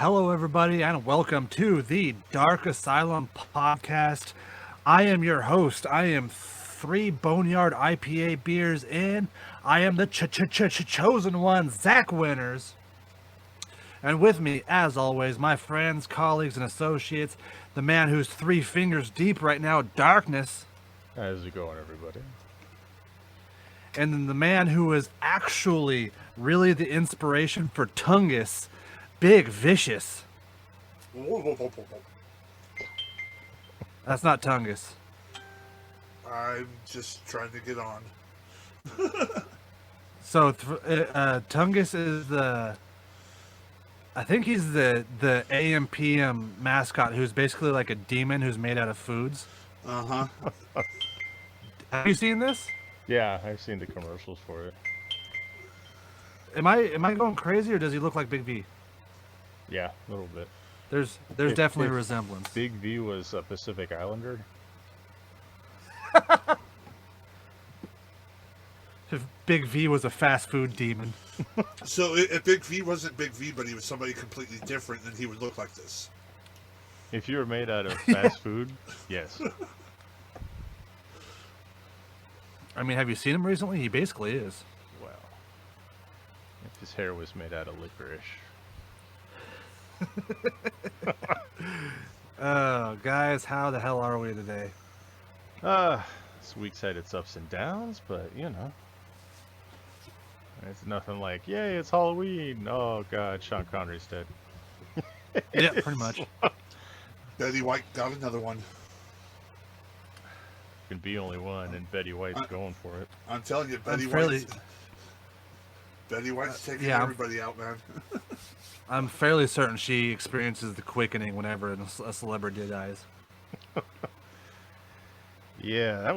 Hello, everybody, and welcome to the Dark Asylum Podcast. I am your host. I am 3 Boneyard IPA beers in. I am the chosen one, Zack Winners. And with me, as always, my friends, colleagues, and associates, the man who's 3 fingers deep right now, Darkness. How's it going, everybody? And then the man who is actually really the inspiration for Tungus, Big Vicious. That's not Tungus. I'm just trying to get on. So Tungus is I think he's the AM/PM mascot who's basically like a demon who's made out of foods. Uh-huh. Have you seen this? Yeah, I've seen the commercials for it. Am I going crazy, or does he look like Big V? Yeah, a little bit. There's definitely a resemblance. Big V was a Pacific Islander. If Big V was a fast food demon. So if Big V wasn't Big V, but he was somebody completely different, then he would look like this. If you were made out of fast food, yes. I mean, have you seen him recently? He basically is. Well, if his hair was made out of licorice. Oh, guys, how the hell are we today? This week's had its ups and downs, but you know. It's nothing like, yay, it's Halloween. Oh god, Sean Connery's dead. Yeah, pretty much. Betty White got another one. Can be only one, and Betty White's going for it. I'm telling you, Betty White's taking everybody out, man. I'm fairly certain she experiences the quickening whenever a celebrity dies. Yeah,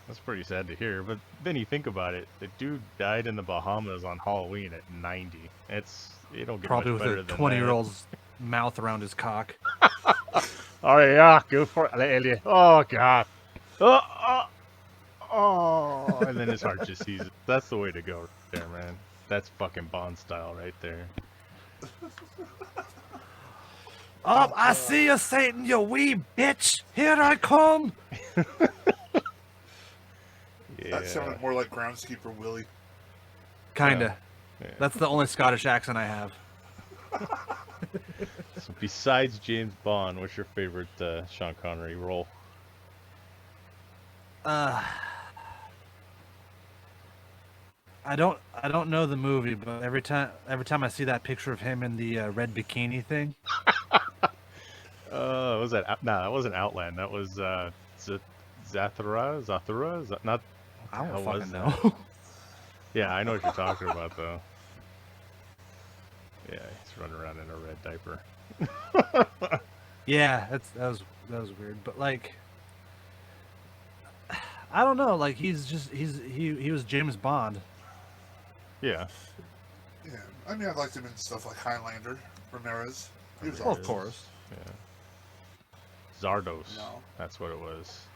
that's pretty sad to hear. But then you think about it, the dude died in the Bahamas on Halloween at 90. You don't get Probably much with better a than 20-year-old's mouth around his cock. Oh yeah, go for it, lady. Oh god. Oh, and then his heart just sees it. That's the way to go right there, man. That's fucking Bond style right there. Oh, I see you, Satan, you wee bitch. Here I come. Yeah. That sounded more like Groundskeeper Willie. Kinda. Yeah. That's the only Scottish accent I have. So besides James Bond, what's your favorite Sean Connery role? I don't know the movie, but every time I see that picture of him in the red bikini thing. Was that? Nah, that wasn't Outland. That was Zathura. Not. I don't fucking that? know. Yeah, I know what you're talking about, though. Yeah, he's running around in a red diaper. Yeah, that was weird, but like, I don't know. Like he was James Bond. Yeah. Yeah, I mean, I liked him in stuff like Highlander, Ramirez. He was Well, awesome. of course. Yeah. Zardos. No. That's what it was.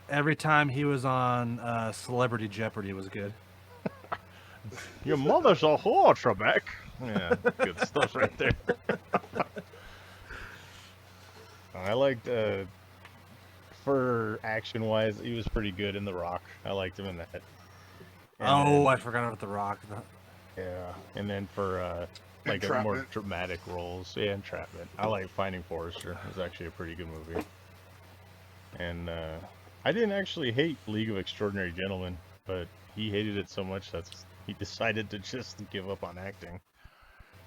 Every time he was on Celebrity Jeopardy was good. Your mother's a whore, Trebek. Yeah, good stuff right there. I liked, for action-wise, he was pretty good in The Rock. I liked him in that. And I forgot about The Rock. yeah, and then for like more dramatic roles, yeah, Entrapment. I like Finding Forrester. It was actually a pretty good movie. And I didn't actually hate League of Extraordinary Gentlemen, but he hated it so much that he decided to just give up on acting.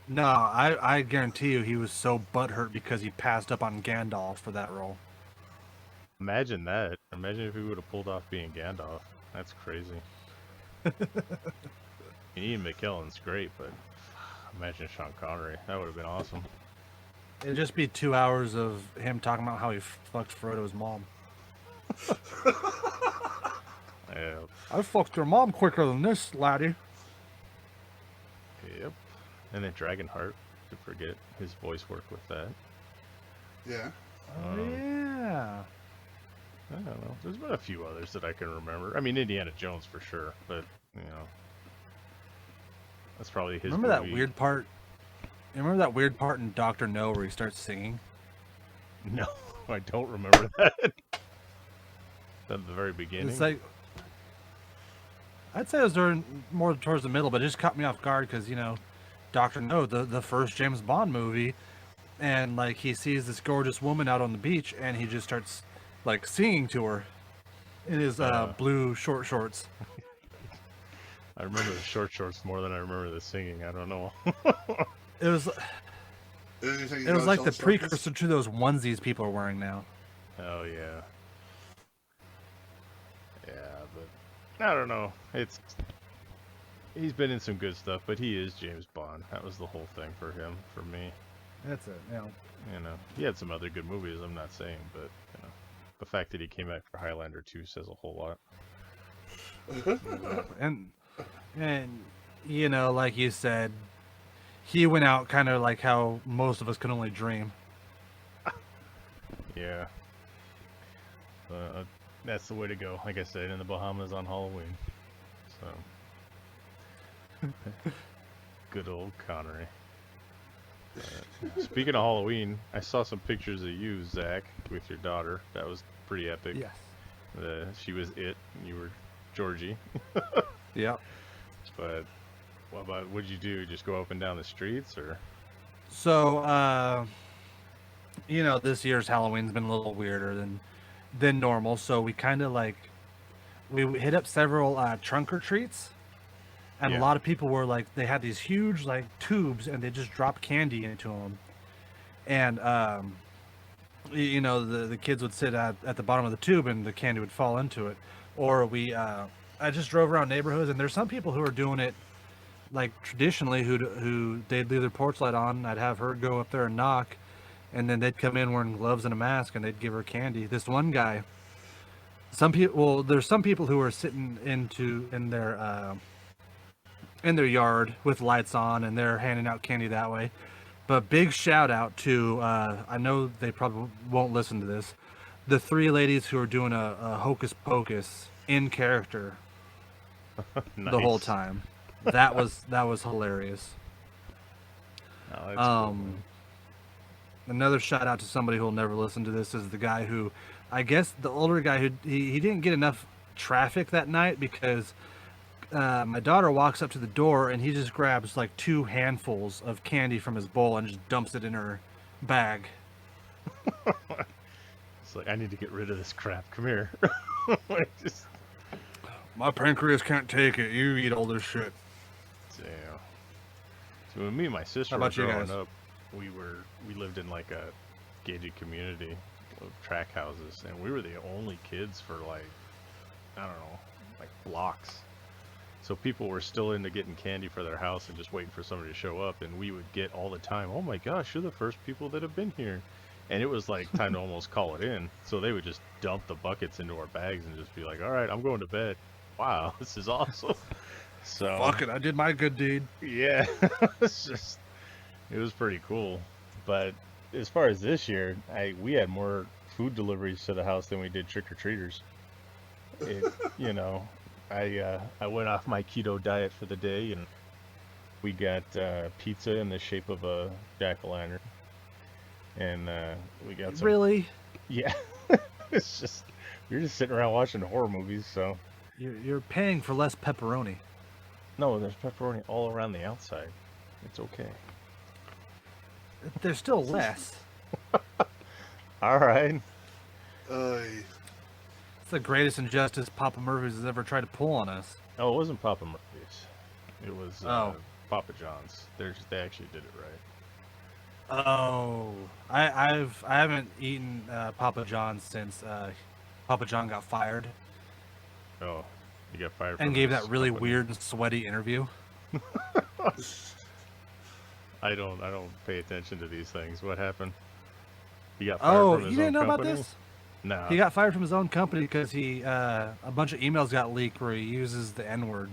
No, I guarantee you he was so butthurt because he passed up on Gandalf for that role. Imagine that. Imagine if he would have pulled off being Gandalf. That's crazy. Ian McKellen's great, but imagine Sean Connery. That would have been awesome. It'd just be 2 hours of him talking about how he fucked Frodo's mom. Yeah. I fucked your mom quicker than this, laddie. Yep. And then Dragonheart. Could forget his voice work with that. Yeah. Oh, yeah. I don't know. There's been a few others that I can remember. I mean, Indiana Jones for sure, but you know, that's probably his. Remember movie. that weird part You remember that weird part in Dr. No where he starts singing? No, I don't remember that. At the very beginning. It's like, I'd say it was during more towards the middle, but it just caught me off guard because, you know, Dr. No, the first James Bond movie, and like he sees this gorgeous woman out on the beach and he just starts like singing to her in his blue short shorts. I remember the short shorts more than I remember the singing. I don't know. It was like the precursor to those onesies people are wearing now. Oh yeah. Yeah, but I don't know. He's been in some good stuff, but he is James Bond. That was the whole thing for him, for me. That's it. Yeah. You know, he had some other good movies. I'm not saying, but you know, the fact that he came back for Highlander 2 says a whole lot. and you know, like you said, he went out kind of like how most of us can only dream. Yeah. That's the way to go. Like I said, in the Bahamas on Halloween. So. Good old Connery. Speaking of Halloween, I saw some pictures of you, Zach, with your daughter. That was pretty epic. Yes. She was it, and you were Georgie. Yeah. But what'd you do? Just go up and down the streets, or? So, you know, this year's Halloween's been a little weirder than normal. So we kind of like we hit up several trunk or treats. And Yeah. a lot of people were like, they had these huge like tubes and they just dropped candy into them. And, you know, the kids would sit at the bottom of the tube and the candy would fall into it. Or I just drove around neighborhoods and there's some people who are doing it like traditionally who they'd leave their porch light on. I'd have her go up there and knock and then they'd come in wearing gloves and a mask and they'd give her candy. This one guy, there's some people who are sitting in their yard with lights on and they're handing out candy that way. But big shout out to I know they probably won't listen to this, the three ladies who are doing a hocus pocus in character the whole time. That was hilarious. Oh, that's cool, man. Another shout out to somebody who'll never listen to this is the guy who, I guess the older guy who he didn't get enough traffic that night because my daughter walks up to the door and he just grabs like 2 handfuls of candy from his bowl and just dumps it in her bag. It's like, I need to get rid of this crap. Come here. My pancreas can't take it. You eat all this shit. Damn. So when me and my sister How were about you growing guys? up, we lived in like a gated community of track houses, and we were the only kids for like, I don't know, like blocks. So people were still into getting candy for their house and just waiting for somebody to show up, and we would get all the time, oh my gosh, you're the first people that have been here. And it was like time to almost call it in. So they would just dump the buckets into our bags and just be like, all right, I'm going to bed. Wow, this is awesome. So Fuck it, I did my good deed. yeah, it was pretty cool. But as far as this year, we had more food deliveries to the house than we did trick-or-treaters. You know, I went off my keto diet for the day, and we got pizza in the shape of a jack-o'-lantern, and we got some. Really? Yeah, it's just you're just sitting around watching horror movies, so. You're paying for less pepperoni. No, there's pepperoni all around the outside. It's okay. There's still less. All right. It's the greatest injustice Papa Murphy's has ever tried to pull on us. Oh, it wasn't Papa Murphy's. It was Papa John's. They actually did it right. Oh, I haven't eaten Papa John's since Papa John got fired Oh, you got fired and from gave this that really company. weird and sweaty interview. I don't pay attention to these things. What happened? He got fired Oh, from his you didn't know own about company? this? No. He got fired from his own company because a bunch of emails got leaked where he uses the N-word.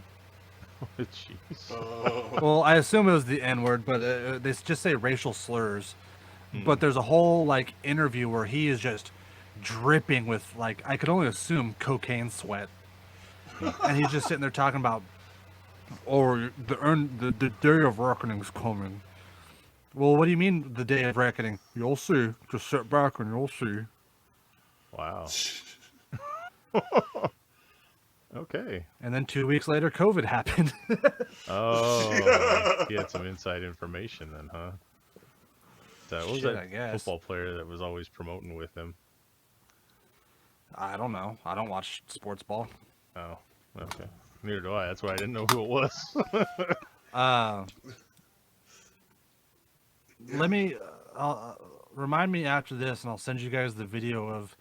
Jeez. Well, I assume it was the N-word, but they just say racial slurs. But there's a whole like interview where he is just dripping with like I could only assume cocaine sweat, and he's just sitting there talking about, oh, the day of reckoning's coming, Well, what do you mean the day of reckoning? You'll see. Just sit back and you'll see. Wow. Okay. And then 2 weeks later, COVID happened. Oh, he had some inside information then, huh? What was Shit, that I guess. football player that was always promoting with him? I don't know. I don't watch sports ball. Oh, okay. Neither do I. That's why I didn't know who it was. Let me remind me after this, and I'll send you guys the video of,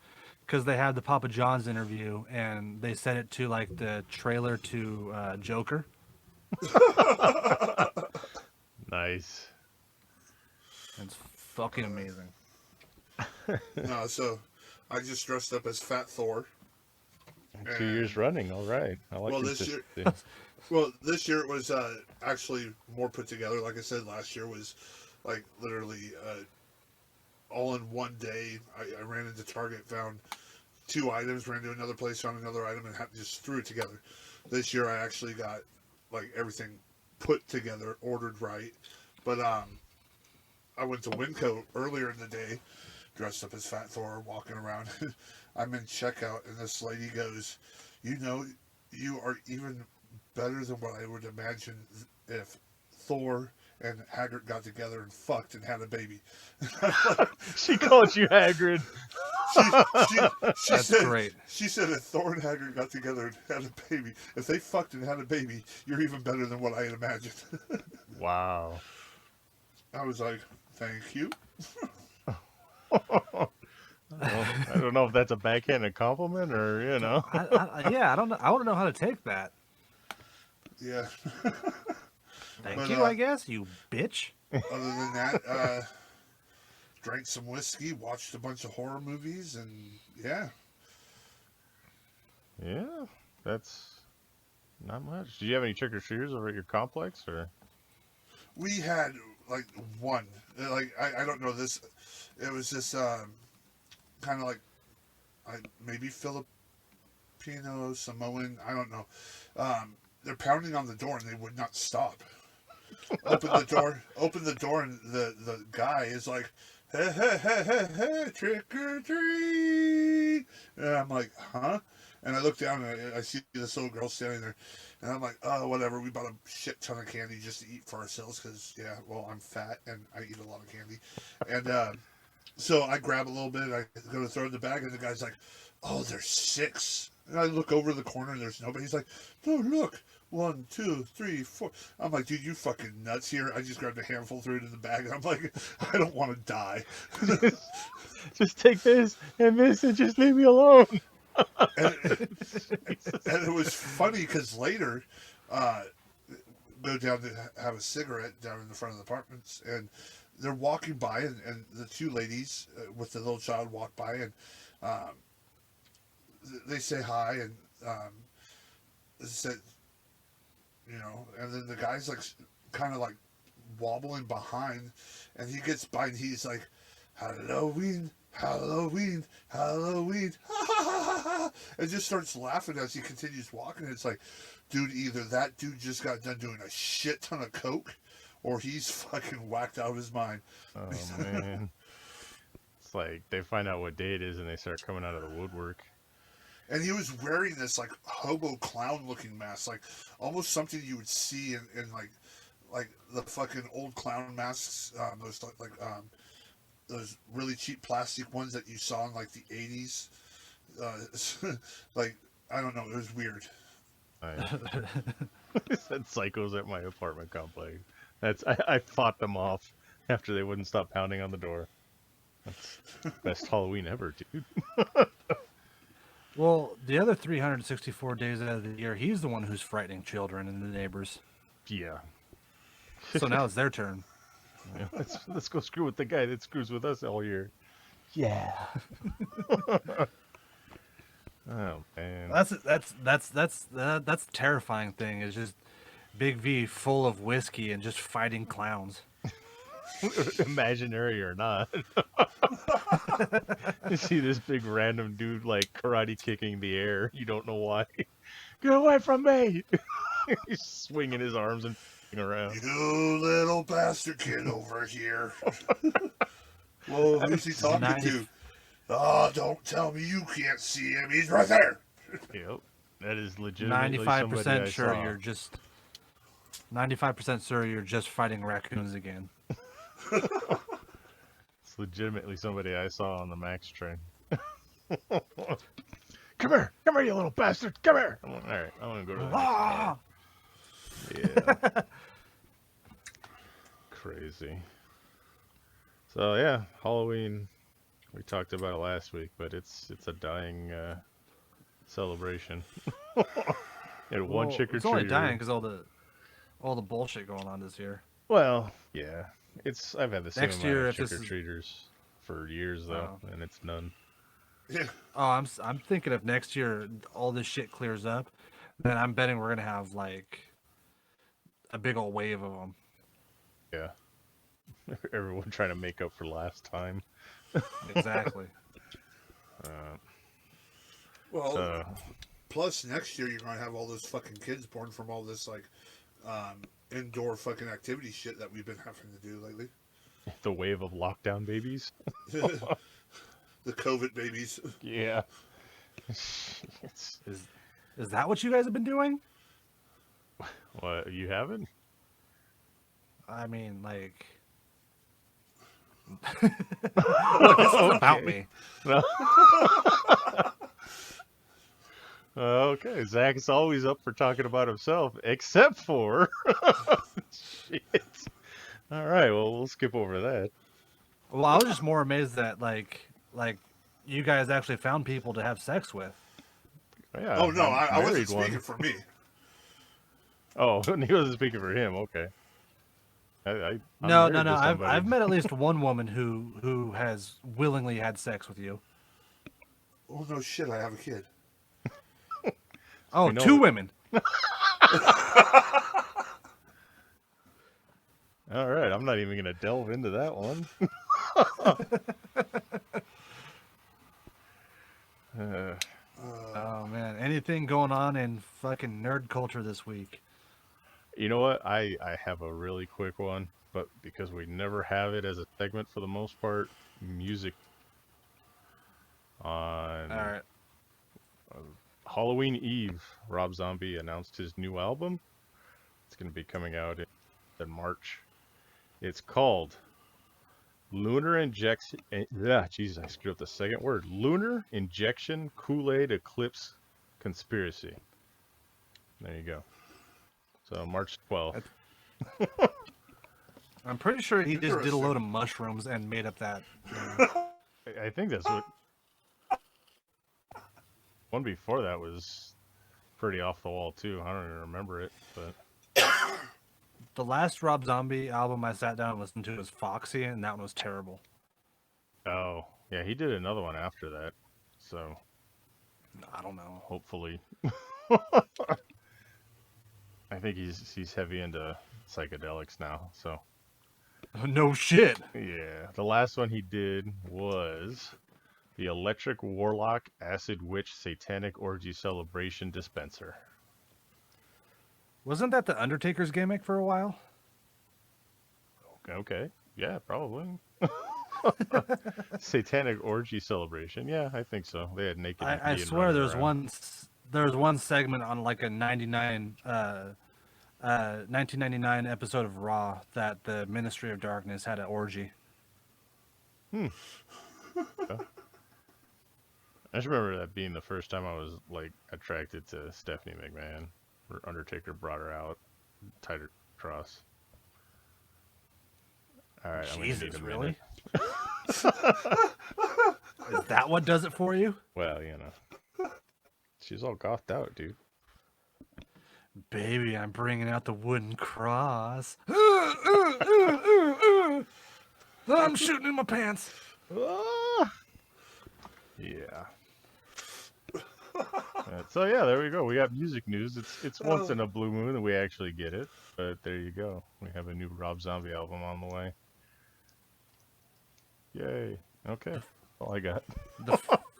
because they had the Papa John's interview, and they set it to like the trailer to Joker. Nice. It's fucking amazing. No, so I just dressed up as Fat Thor. 2 years running. All right. I like Well, consistency. this year it was actually more put together. Like I said, last year was like literally all in one day. I ran into Target, found 2 items, ran to another place, found another item, and just threw it together. This year I actually got like everything put together, ordered right. But I went to Winco earlier in the day, dressed up as Fat Thor, walking around. I'm in checkout, and this lady goes, "You know, you are even better than what I would imagine if Thor and Haggard got together and fucked and had a baby." She called you Hagrid. She That's said, great. She said if Thor and Haggard got together and had a baby, if they fucked and had a baby, you're even better than what I had imagined. Wow. I was like, thank you. Well, I don't know if that's a backhanded compliment or, you know. I don't know. I want to know how to take that. Yeah. Thank you, I guess, you bitch. Other than that, drank some whiskey, watched a bunch of horror movies, and yeah. Yeah, that's not much. Do you have any trick-or-treaters over at your complex, or? We had like one. Like I don't know this. It was this kind of like maybe Filipino, Samoan. I don't know. They're pounding on the door and they would not stop. Open the door, and the guy is like, "Hey, hey, hey, hey, hey, trick or treat!" And I'm like, "Huh?" And I look down and I see this little girl standing there, and I'm like, "Oh, whatever." We bought a shit ton of candy just to eat for ourselves because, yeah, well, I'm fat and I eat a lot of candy, and so I grab a little bit, and I go to throw it in the bag, and the guy's like, "Oh, there's 6." And I look over the corner, and there's nobody. He's like, "No, look. 1, 2, 3, 4." I'm like, "Dude, you fucking nuts here." I just grabbed a handful, threw it in the bag, and I'm like, I don't want to die. Just take this and just leave me alone. and it was funny because later, go down to have a cigarette down in the front of the apartments, and they're walking by, and the 2 ladies with the little child walk by, and they say hi, and said, you know, and then the guy's like kind of like wobbling behind, and he gets by, and he's like, "Halloween, Halloween, Halloween," and just starts laughing as he continues walking. It's like, dude, either that dude just got done doing a shit ton of coke, or he's fucking whacked out of his mind. Oh, man. It's like they find out what day it is and they start coming out of the woodwork. And he was wearing this like hobo clown looking mask, like almost something you would see in like the fucking old clown masks, those really cheap plastic ones that you saw in like the 80s. Like, I don't know, it was weird. I said psychos at my apartment complex. I fought them off after they wouldn't stop pounding on the door. That's best Halloween ever, dude. Well, the other 364 days out of the year, he's the one who's frightening children and the neighbors. Yeah. So now it's their turn. Yeah, let's go screw with the guy that screws with us all year. Yeah. Oh man. That's the terrifying thing, is just Big V full of whiskey and just fighting clowns. Imaginary or not. You see this big random dude like karate kicking the air. You don't know why. Get away from me! He's swinging his arms and around. You little bastard kid over here. Whoa, who's he talking to? Oh, don't tell me you can't see him. He's right there. Yep. That is legitimately 95% sure saw. you're just 95% sure you're just fighting raccoons again. It's legitimately somebody I saw on the Max train. Come here, you little bastard, come here. I'm like, all right, I want to go to the next car. Yeah. Crazy. So yeah, Halloween. We talked about it last week, but it's a dying celebration. And one trick or treater. It's only dying because all the bullshit going on this year. Well, yeah, I've had the same Next amount year, of trick or treaters for years though, and it's none. Yeah. Oh, I'm thinking if next year all this shit clears up, then I'm betting we're gonna have like a big old wave of them. Yeah. Everyone trying to make up for last time. Exactly. Plus next year you're gonna have all those fucking kids born from all this like indoor fucking activity shit that we've been having to do lately. The wave of lockdown babies. The COVID babies. Yeah. Is that what you guys have been doing? What, you haven't? I mean, like... Look, this is about me. No. Okay, Zack is always up for talking about himself, except for... Shit. All right, well, we'll skip over that. Well, I was just more amazed that, like you guys actually found people to have sex with. Yeah, oh, no, I wasn't speaking for me. Oh, he wasn't speaking for him, okay. I'm no. I've met at least one woman who has willingly had sex with you. Oh, no shit, I have a kid. Oh, two women. All right, I'm not even going to delve into that one. Oh, man. Anything going on in fucking nerd culture this week? You know what? I have a really quick one, but because we never have it as a segment for the most part, music. On All right. Halloween Eve, Rob Zombie announced his new album. It's going to be coming out in March. It's called Lunar Injection. Jesus, I screwed up the second word. Lunar Injection Kool-Aid Eclipse Conspiracy. There you go. So March 12th. I'm pretty sure he just did a load of mushrooms and made up that. I think that's what. One before that was pretty off the wall too. I don't even remember it, but. The last Rob Zombie album I sat down and listened to was Foxy, and that one was terrible. Oh, yeah, he did another one after that, so... I don't know. Hopefully. I think he's heavy into psychedelics now, so... No shit! Yeah, the last one he did was the Electric Warlock Acid Witch Satanic Orgy Celebration Dispenser. Wasn't that the Undertaker's gimmick for a while? Okay. Yeah, probably. Satanic Orgy Celebration. Yeah, I think so. They had naked. I swear there's one segment on like a 1999 episode of Raw that the Ministry of Darkness had an orgy. I just remember that being the first time I was like attracted to Stephanie McMahon. Undertaker brought her out, tied her cross. All right, Jesus, I'm really? Is that what does it for you? Well, you know, she's all gothed out, dude. Baby, I'm bringing out the wooden cross. I'm shooting in my pants. Yeah. So yeah, there we go. We got music news. It's once in a blue moon that we actually get it, but there you go. We have a new Rob Zombie album on the way. Yay! Okay, that's all I got.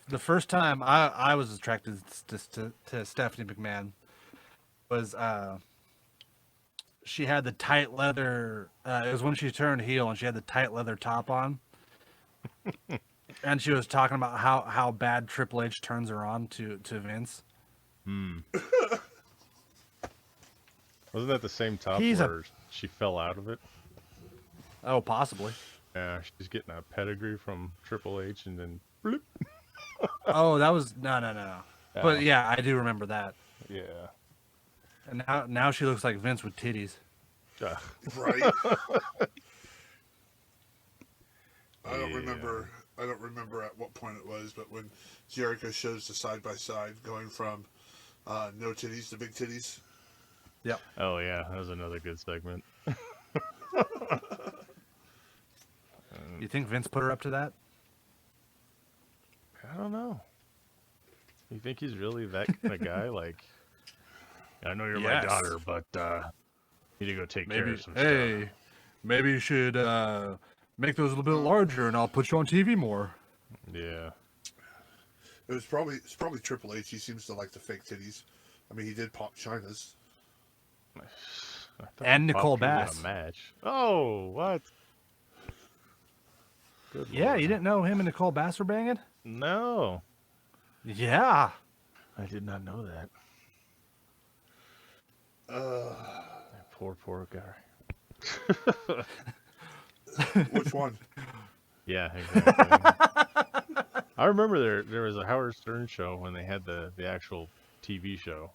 The first time I was attracted to Stephanie McMahon was she had the tight leather. It was when she turned heel, and she had the tight leather top on. And she was talking about how bad Triple H turns her on to Vince. Wasn't that the same top where she fell out of it? Oh, possibly. Yeah, she's getting a pedigree from Triple H, and then bloop. Oh, that was no. Oh. But yeah, I do remember that. Yeah. And now she looks like Vince with titties. Ugh. Right. I don't remember at what point it was, but when Jericho shows the side by side going from no titties to big titties. Yep. Oh yeah, that was another good segment. You think Vince put her up to that? I don't know. You think he's really that kind of guy? Like, I know you're my daughter, but you need to go take care of some stuff. Hey, maybe you should make those a little bit larger, and I'll put you on TV more. Yeah. It's probably Triple H. He seems to like the fake titties. I mean, he did pop Chyna's. And Nicole Bass. A match. Oh, what? Good Yeah, Lord. you didn't know him and Nicole Bass were banging? No. Yeah. I did not know that. That poor guy. Which one? Yeah, exactly. I remember there was a Howard Stern show when they had the actual TV show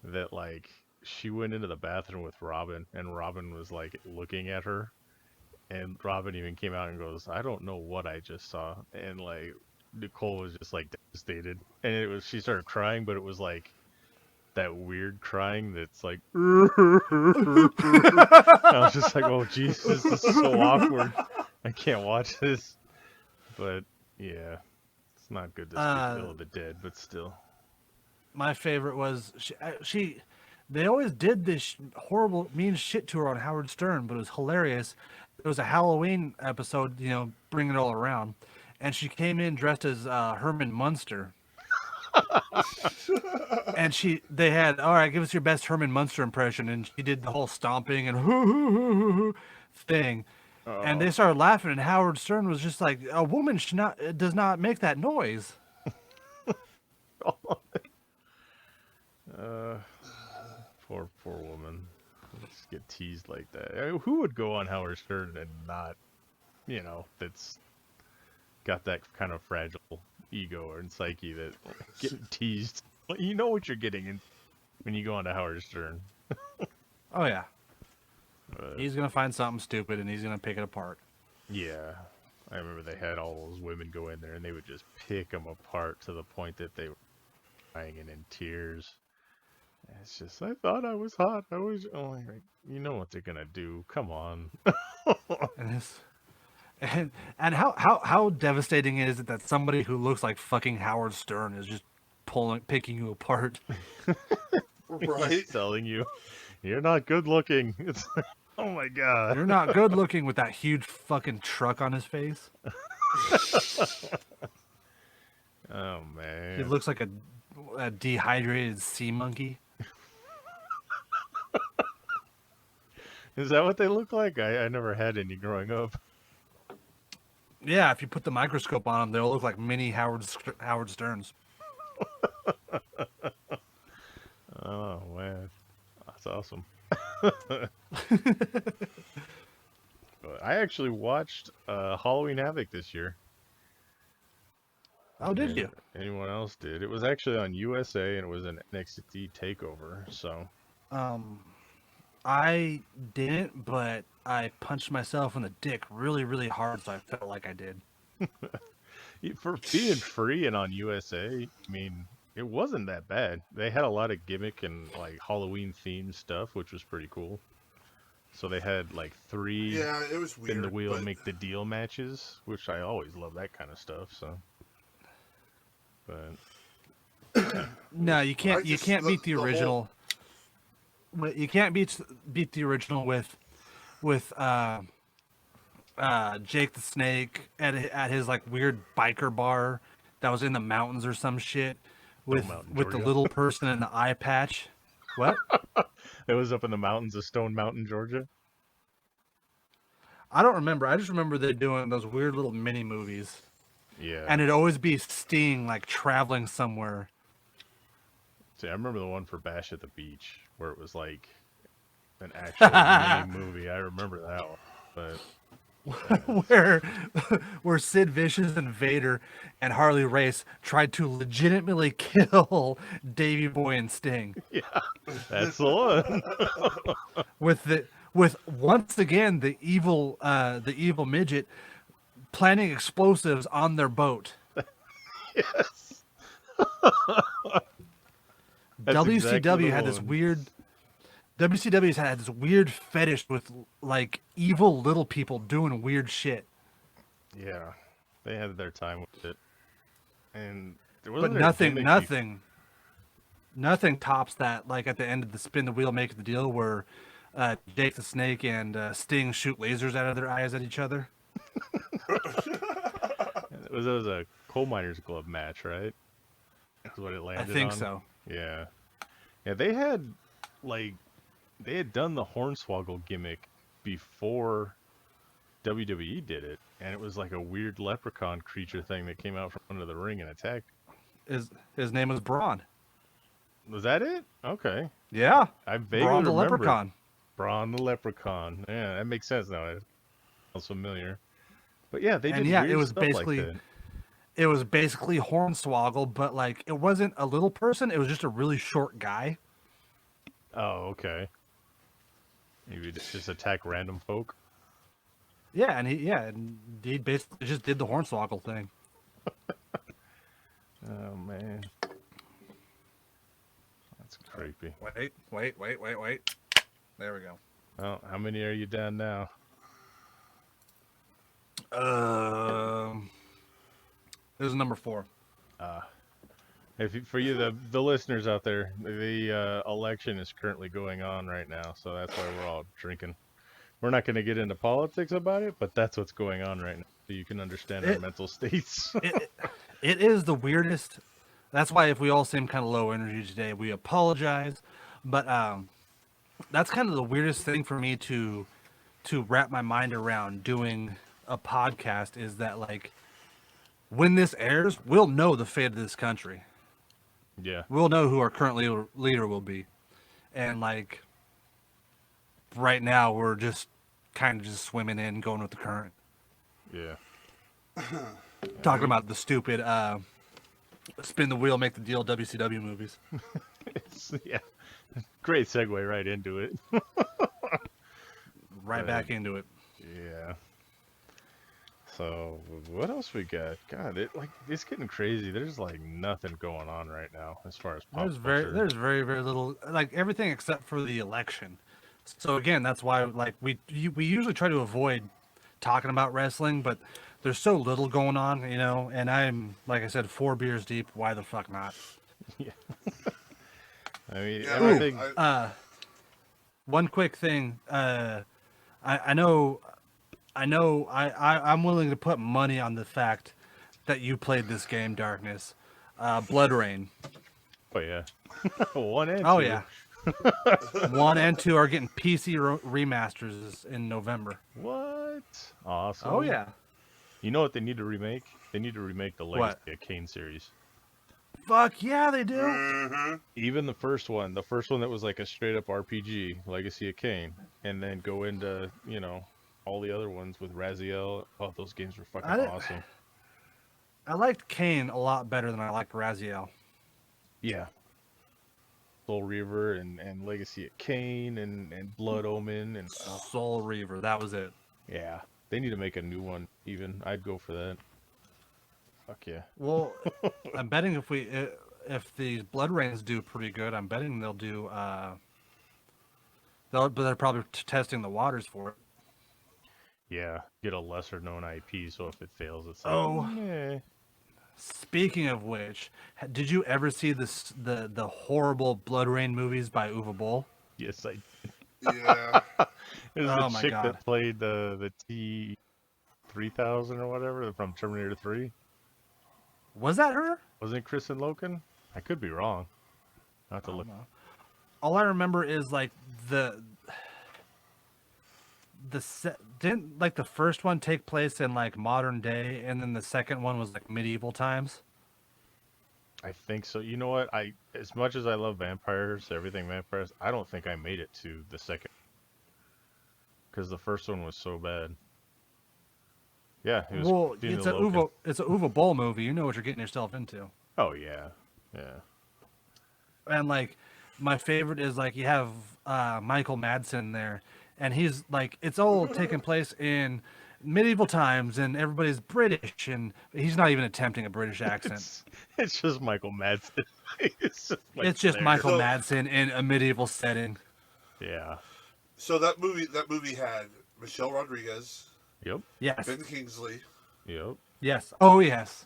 that, like, she went into the bathroom with Robin, and Robin was, like, looking at her, and Robin even came out and goes, I don't know what I just saw, and, like, Nicole was just, like, devastated, and she started crying, but it was, like, that weird crying that's, like, I was just like, oh, Jesus, this is so awkward. I can't watch this. But, yeah, it's not good to speak ill of the dead, but still. My favorite was they always did this horrible, mean shit to her on Howard Stern, but it was hilarious. It was a Halloween episode, bringing it all around. And she came in dressed as Herman Munster. And they had, all right, give us your best Herman Munster impression. And she did the whole stomping and hoo thing. Oh. And they started laughing, and Howard Stern was just like, a woman does not make that noise. Poor woman. Just get teased like that. I mean, who would go on Howard Stern and not, that's got that kind of fragile ego or psyche that getting teased. You know what you're getting in when you go on to Howard Stern. Oh yeah. He's gonna find something stupid and he's gonna pick it apart. Yeah, I remember they had all those women go in there and they would just pick them apart to the point that they were crying and in tears. It's just, I thought I was hot. Like, you know what they're gonna do. Come on. And how devastating is it that somebody who looks like fucking Howard Stern is just picking you apart? Right? He's telling you, you're not good looking. It's like, oh my god. You're not good looking with that huge fucking truck on his face. Oh man. He looks like a dehydrated sea monkey. Is that what they look like? I never had any growing up. Yeah, if you put the microscope on them, they'll look like mini Howard Sterns. Oh man, that's awesome. I actually watched Halloween Havoc this year. Oh, did you? Anyone else did? It was actually on USA and it was an NXT takeover. So, I didn't, but I punched myself in the dick really, really hard, so I felt like I did. For being free and on USA, I mean, it wasn't that bad. They had a lot of gimmick and like Halloween themed stuff, which was pretty cool. So they had like 3 it was weird, spin the wheel and make the deal matches, which I always love that kind of stuff. So, but no, you can't. You can't beat the original. You can't beat the original with Jake the Snake at his like weird biker bar that was in the mountains or some shit with the little person and the eye patch. What? It was up in the mountains of Stone Mountain, Georgia. I don't remember. I just remember they doing those weird little mini movies. Yeah. And it'd always be Sting, like, traveling somewhere. See, I remember the one for Bash at the Beach, where it was like an actual mini movie. I remember that one. But where Sid Vicious and Vader and Harley Race tried to legitimately kill Davey Boy and Sting. Yeah, that's the one. with once again the evil midget planting explosives on their boat. Yes. WCW had this weird. WCW's had this weird fetish with like evil little people doing weird shit. Yeah, they had their time with it, and but nothing tops that. Like at the end of the spin the wheel, make the deal, where Jake the Snake and Sting shoot lasers out of their eyes at each other. It was a coal miners glove match, right? That's what it landed on. I think so. Yeah, yeah. They had done the Hornswoggle gimmick before WWE did it, and it was like a weird leprechaun creature thing that came out from under the ring and attacked. His name was Braun. Was that it? Okay. Yeah. I vaguely Braun the remember Leprechaun. Braun the Leprechaun. Yeah, that makes sense now. It sounds familiar. But yeah, they did it was stuff basically like that. It was basically Hornswoggle, but like it wasn't a little person, it was just a really short guy. Oh, okay. Maybe just attack random folk. Yeah, and he basically just did the Hornswoggle thing. Oh man. That's creepy. Wait. There we go. Oh, how many are you down now? This is number 4. For you, the listeners out there, the election is currently going on right now, so that's why we're all drinking. We're not going to get into politics about it, but that's what's going on right now, so you can understand our mental states. It is the weirdest. That's why if we all seem kind of low energy today, we apologize. But that's kind of the weirdest thing for me to wrap my mind around doing a podcast is that, like, when this airs, we'll know the fate of this country. Yeah. We'll know who our current leader will be. And, like, right now, we're just kind of just swimming in, going with the current. Yeah. Talking about the stupid spin the wheel, make the deal WCW movies. Yeah. Great segue right into it. Right back into it. Yeah. So what else we got? God, it's getting crazy. There's like nothing going on right now as far as pop culture. There's very little, like everything except for the election. So again, that's why like we usually try to avoid talking about wrestling, but there's so little going on, you know. And I'm, like I said, 4 beers deep. Why the fuck not? Yeah. I mean, Yeah, everything. One quick thing. I know. I'm willing to put money on the fact that you played this game, Darkness. Blood Rain. Oh yeah. 1 and 2. Oh yeah. 1 and 2 are getting PC remasters in November. What? Awesome. Oh yeah. You know what they need to remake? They need to remake the Legacy What? of Kane series. Fuck yeah, they do. Mm-hmm. Even the first one that was like a straight up RPG, Legacy of Kane, and then go into, you know, all the other ones with Raziel. Oh, those games were fucking awesome. I liked Kane a lot better than I liked Raziel. Yeah. Soul Reaver and Legacy of Kane and Blood Omen and Soul Reaver, that was it. yeah. They need to make a new one even. I'd go for that. Fuck yeah. Well, I'm betting if these Blood Rains do pretty good, I'm betting they'll do but they're probably testing the waters for it. Yeah, get a lesser known IP, so if it fails, it's like, eh. Speaking of which, did you ever see the horrible Blood Rain movies by Uwe Boll? Yes, I did. Yeah. It was Oh the my chick God. that played the T-3000 or whatever from Terminator 3. Was that her? Wasn't it Kristen Loken? I could be wrong. I'll have to look. All I remember is like didn't like the first one take place in like modern day, and then the second one was like medieval times. I think so. You know what? As much as I love vampires, everything vampires, I don't think I made it to the second because the first one was so bad. Yeah, it was. Well, it's a Uwe Boll movie. You know what you're getting yourself into. Oh yeah, yeah. And like, my favorite is like you have Michael Madsen there, and he's like, it's all taking place in medieval times, and everybody's British, and he's not even attempting a British accent. It's just Michael Madsen. It's just Michael Madsen in a medieval setting. Yeah. So that movie had Michelle Rodriguez. Yep. Yes. Ben Kingsley. Yep. Yes. Oh yes.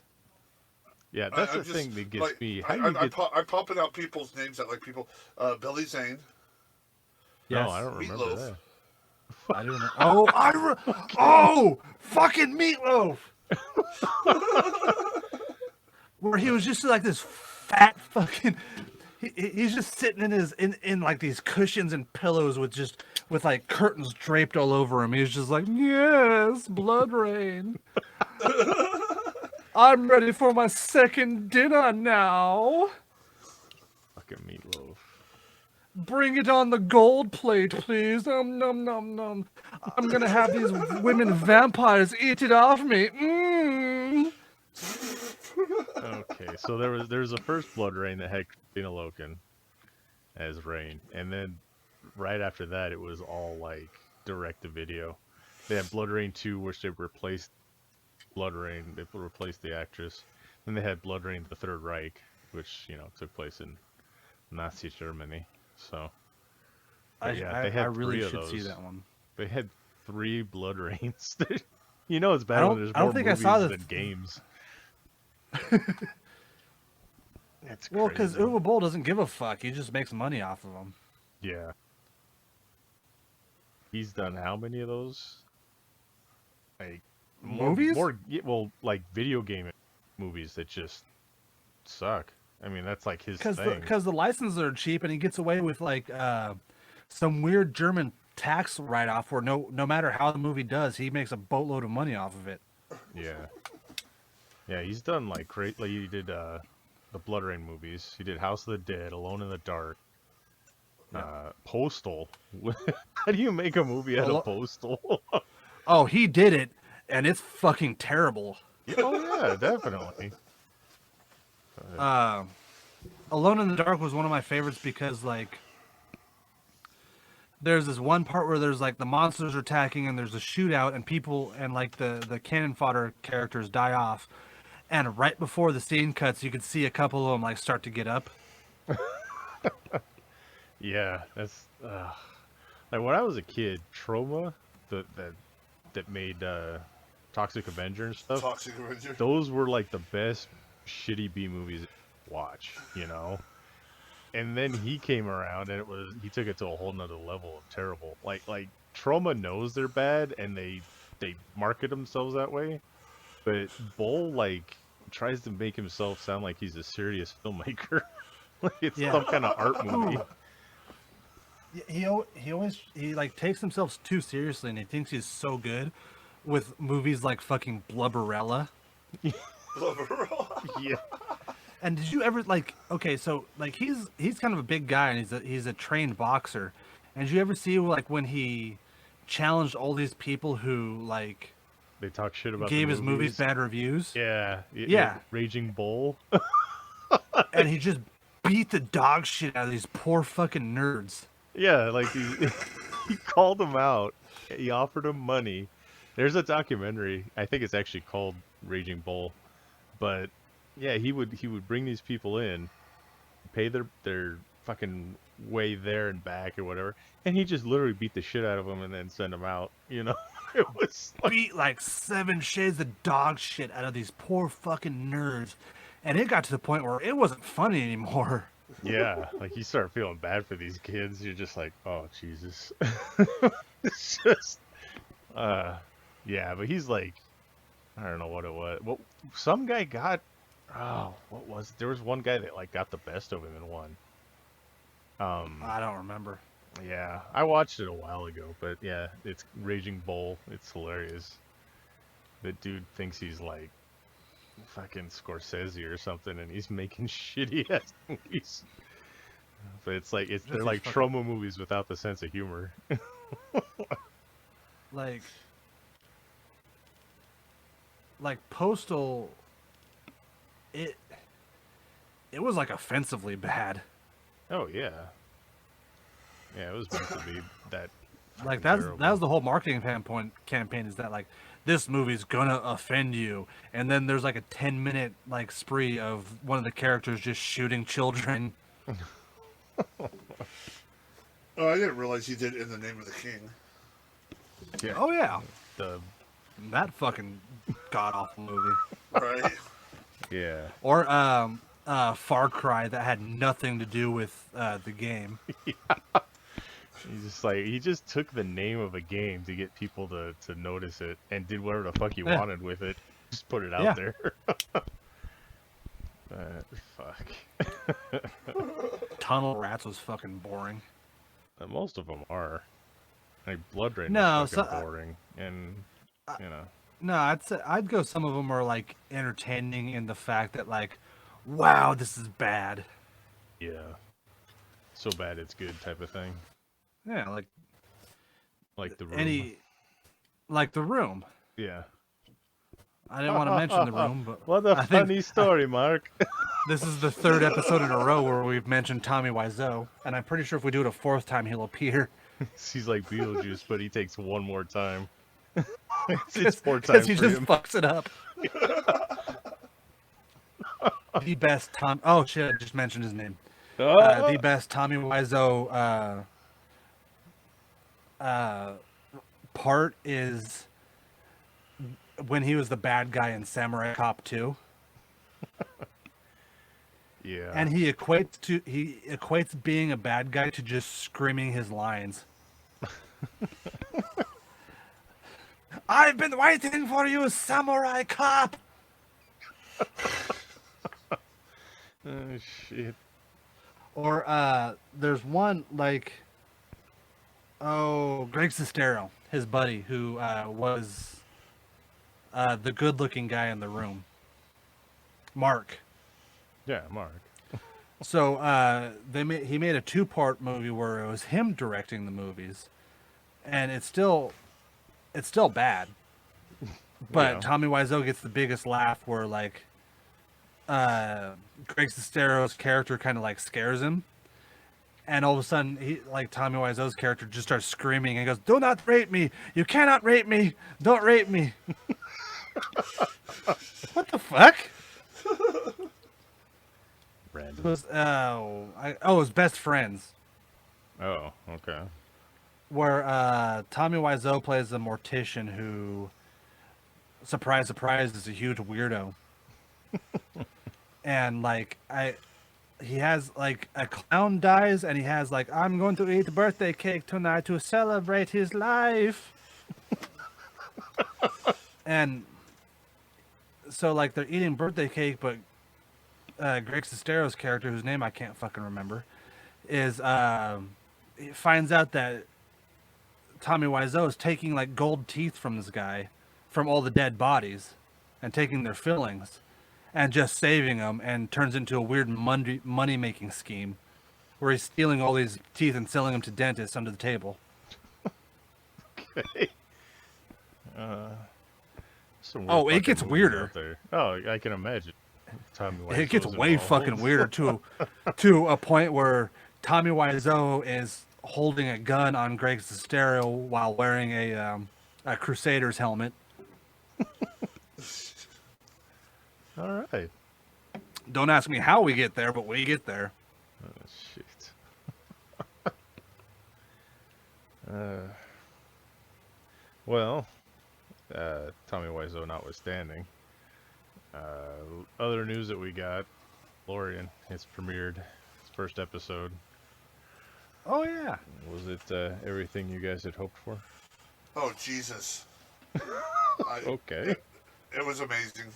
Yeah, that's the thing that gets like, me. I'm popping out people's names that like people. Billy Zane. Yes. No, I don't remember Meatloaf. that. I do remember. Oh, fucking Meatloaf. Where he was just like this fat fucking. He's just sitting in like these cushions and pillows with like curtains draped all over him. He's just like, yes, blood rain. I'm ready for my second dinner now. Fucking Meatloaf. Bring it on the gold plate, please. Nom nom nom. I'm gonna have these women vampires eat it off me. Mm. Okay, so there was a first Blood Rain that had Christina Loken as Rain, and then right after that it was all like direct to video. They had Blood Rain 2, which they replaced Blood Rain. They replaced the actress. Then they had Blood Rain: The Third Reich, which took place in Nazi Germany. So I really should those. see that one. They had 3 Blood Rains. It's bad when there's I don't more think movies I saw than games. That's well, because crazy. Uwe Boll doesn't give a fuck. He just makes money off of them. Yeah. He's done how many of those? Like movies? Like video game movies that just suck. I mean, that's like his thing. Because the licenses are cheap, and he gets away with like some weird German tax write-off where no matter how the movie does, he makes a boatload of money off of it. Yeah. Yeah, he's done like great. Like he did the Blood Rain movies. He did House of the Dead, Alone in the Dark, Postal. How do you make a movie out of Postal? Oh, he did it, and it's fucking terrible. Oh yeah, definitely. Alone in the Dark was one of my favorites because like there's this one part where there's like the monsters are attacking and there's a shootout and people and like the cannon fodder characters die off, and right before the scene cuts you could see a couple of them like start to get up. Yeah, that's like when I was a kid, Trauma that made Toxic Avenger and stuff. Toxic Avenger. Those were like the best shitty B movies to watch, And then he came around and he took it to a whole nother level of terrible. Like Trauma knows they're bad and they market themselves that way, but Boll like tries to make himself sound like he's a serious filmmaker. Like it's some kind of art movie. He always like takes himself too seriously, and he thinks he's so good with movies like fucking Blubberella. Blubberella. Yeah. And did you ever so he's kind of a big guy, and he's a trained boxer. And did you ever see like when he challenged all these people who like they talk shit about gave his movies bad reviews? Yeah. Raging Boll. And he just beat the dog shit out of these poor fucking nerds. Yeah, like he called them out. He offered them money. There's a documentary. I think it's actually called Raging Boll. But yeah, he would bring these people in, pay their fucking way there and back or whatever, and he just literally beat the shit out of them and then send them out. It was like... beat like 7 shades of dog shit out of these poor fucking nerds, and it got to the point where it wasn't funny anymore. Yeah, like you start feeling bad for these kids. You're just like, oh Jesus. It's just, yeah, but he's like, I don't know what it was. Well, some guy got, what was? There was one guy that like got the best of him in one. I don't remember. Yeah, I watched it a while ago, but yeah, it's Raging Bull. It's hilarious. The dude thinks he's like fucking Scorsese or something, and he's making shitty ass movies. But it's like Just they're these like fucking, trauma movies without the sense of humor. like Postal. It was like offensively bad. Oh yeah, yeah, it was meant to be that. Like fucking that was terrible. the whole marketing campaign is that like this movie's gonna offend you, and then there's like a 10-minute like spree of one of the characters just shooting children. Oh, I didn't realize he did In the Name of the King. Yeah, Oh yeah, the that fucking god awful movie. Right? yeah. Or Far Cry that had nothing to do with the game. He just took the name of a game to get people to notice it and did whatever the fuck he Yeah. wanted with it. Just put it out Yeah. there. Fuck. Tunnel Rats was fucking boring. Most of them are. Like Blood Rain No, was fucking so- boring, and you know. No, I'd go some of them are like entertaining in the fact that like, wow, this is bad. Yeah. So bad it's good type of thing. Yeah, like Like The Room. The Room. Yeah. I didn't want to mention The Room, but What a I think funny story, Mark. this is the third episode in a row where we've mentioned Tommy Wiseau, and I'm pretty sure if we do it a fourth time, he'll appear. He's like Beetlejuice, but he takes one more time. it's four Because times he for just him. fucks it up. The best Tom. Oh shit! I just mentioned his name. The best Tommy Wiseau part is when he was the bad guy in Samurai Cop 2, Yeah. and he equates being a bad guy to just screaming his lines. I've been waiting for you, Samurai Cop. Oh shit. Or there's one like, Greg Sestero, his buddy, who was the good-looking guy in The Room, Mark. Yeah, Mark. So he made a 2-part movie where it was him directing the movies, and it's still bad. But Yeah. Tommy Wiseau gets the biggest laugh where like Greg Sestero's character kind of like scares him, and all of a sudden Tommy Wiseau's character just starts screaming and goes, "Do not rape me! You cannot rape me! Don't rape me!" What the fuck? Random. It was it was Best Friends, Oh, okay. where Tommy Wiseau plays a mortician who, surprise, surprise, is a huge weirdo. And like he has like a clown dies, and he has like, I'm going to eat birthday cake tonight to celebrate his life. And so like they're eating birthday cake, but Greg Sestero's character, whose name I can't fucking remember, is he finds out that Tommy Wiseau is taking like gold teeth from this guy, from all the dead bodies, and taking their fillings, and just saving them, and turns into a weird money making scheme, where he's stealing all these teeth and selling them to dentists under the table. Okay. Some Oh, weird it gets fucking movies weirder. out there. Oh, I can imagine. Tommy It gets Wiseau's way involved. fucking weirder to a point where Tommy Wiseau is holding a gun on Greg Sestero while wearing a Crusaders helmet. All right. Don't ask me how we get there, but we get there. Oh, shit. Well, Tommy Wiseau notwithstanding, other news that we got, Mandalorian, it's premiered, its first episode. Oh yeah. Was it everything you guys had hoped for? Oh, Jesus. Okay. It was amazing.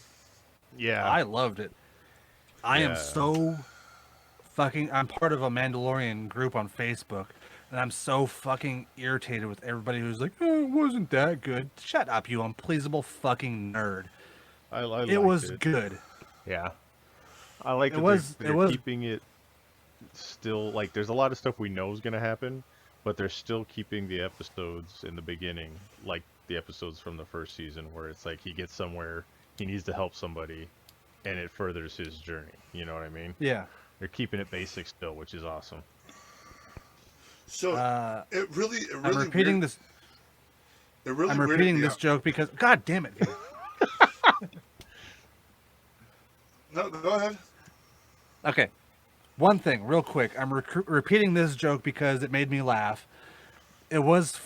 Yeah. I loved it. I am Yeah. so fucking. I'm part of a Mandalorian group on Facebook, And I'm so fucking irritated with everybody who's like, oh, it wasn't that good. Shut up, you unpleasable fucking nerd. I It liked was it. good. Yeah. I like It that was. they're keeping it still, like, there's a lot of stuff we know is going to happen, but they're still keeping the episodes in the beginning, like the episodes from the first season, where it's like he gets somewhere, he needs to help somebody, and it furthers his journey. You know what I mean? Yeah. They're keeping it basic still, which is awesome. So it really I'm repeating weird. this. It really I'm weirded repeating me this out. joke because, God damn it. No, go ahead. Okay. One thing, real quick. I'm repeating this joke because it made me laugh. It was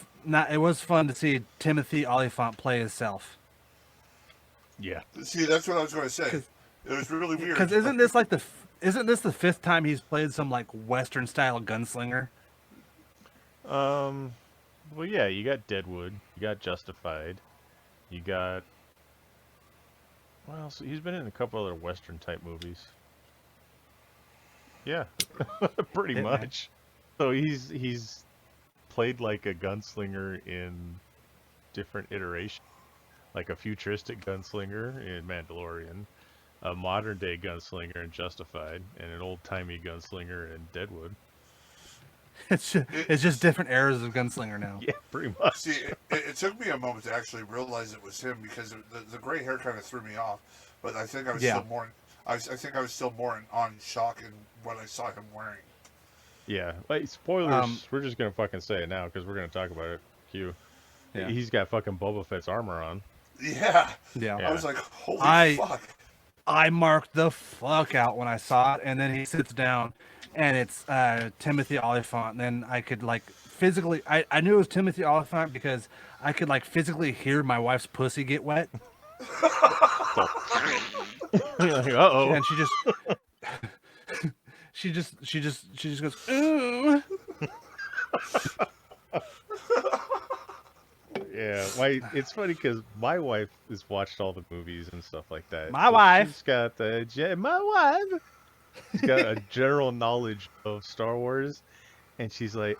fun to see Timothy Olyphant play himself. Yeah. See, that's what I was going to say. It was really weird. Because isn't this the fifth time he's played some like Western style gunslinger? Well, yeah, you got Deadwood, you got Justified, you got, well, so he's been in a couple other Western type movies. Yeah, pretty Hitman. much. So he's played like a gunslinger in different iterations, like a futuristic gunslinger in Mandalorian, a modern day gunslinger in Justified, and an old timey gunslinger in Deadwood. It's just different eras of gunslinger now. Yeah, pretty much. See, it took me a moment to actually realize it was him because the gray hair kind of threw me off. But I think I was still more. I think I was still more on shock in what I saw him wearing. Yeah, like spoilers. We're just gonna fucking say it now because we're gonna talk about it. Q. Yeah. He's got fucking Boba Fett's armor on. Yeah. Yeah. I was like, holy fuck. I marked the fuck out when I saw it, and then he sits down, and it's Timothy Olyphant. And then I could like physically, I knew it was Timothy Olyphant because I could like physically hear my wife's pussy get wet. Like, uh-oh. And she just goes, ooh. Yeah, it's funny because my wife has watched all the movies and stuff like that. My wife? She's got my wife. She's got a general knowledge of Star Wars, and she's like,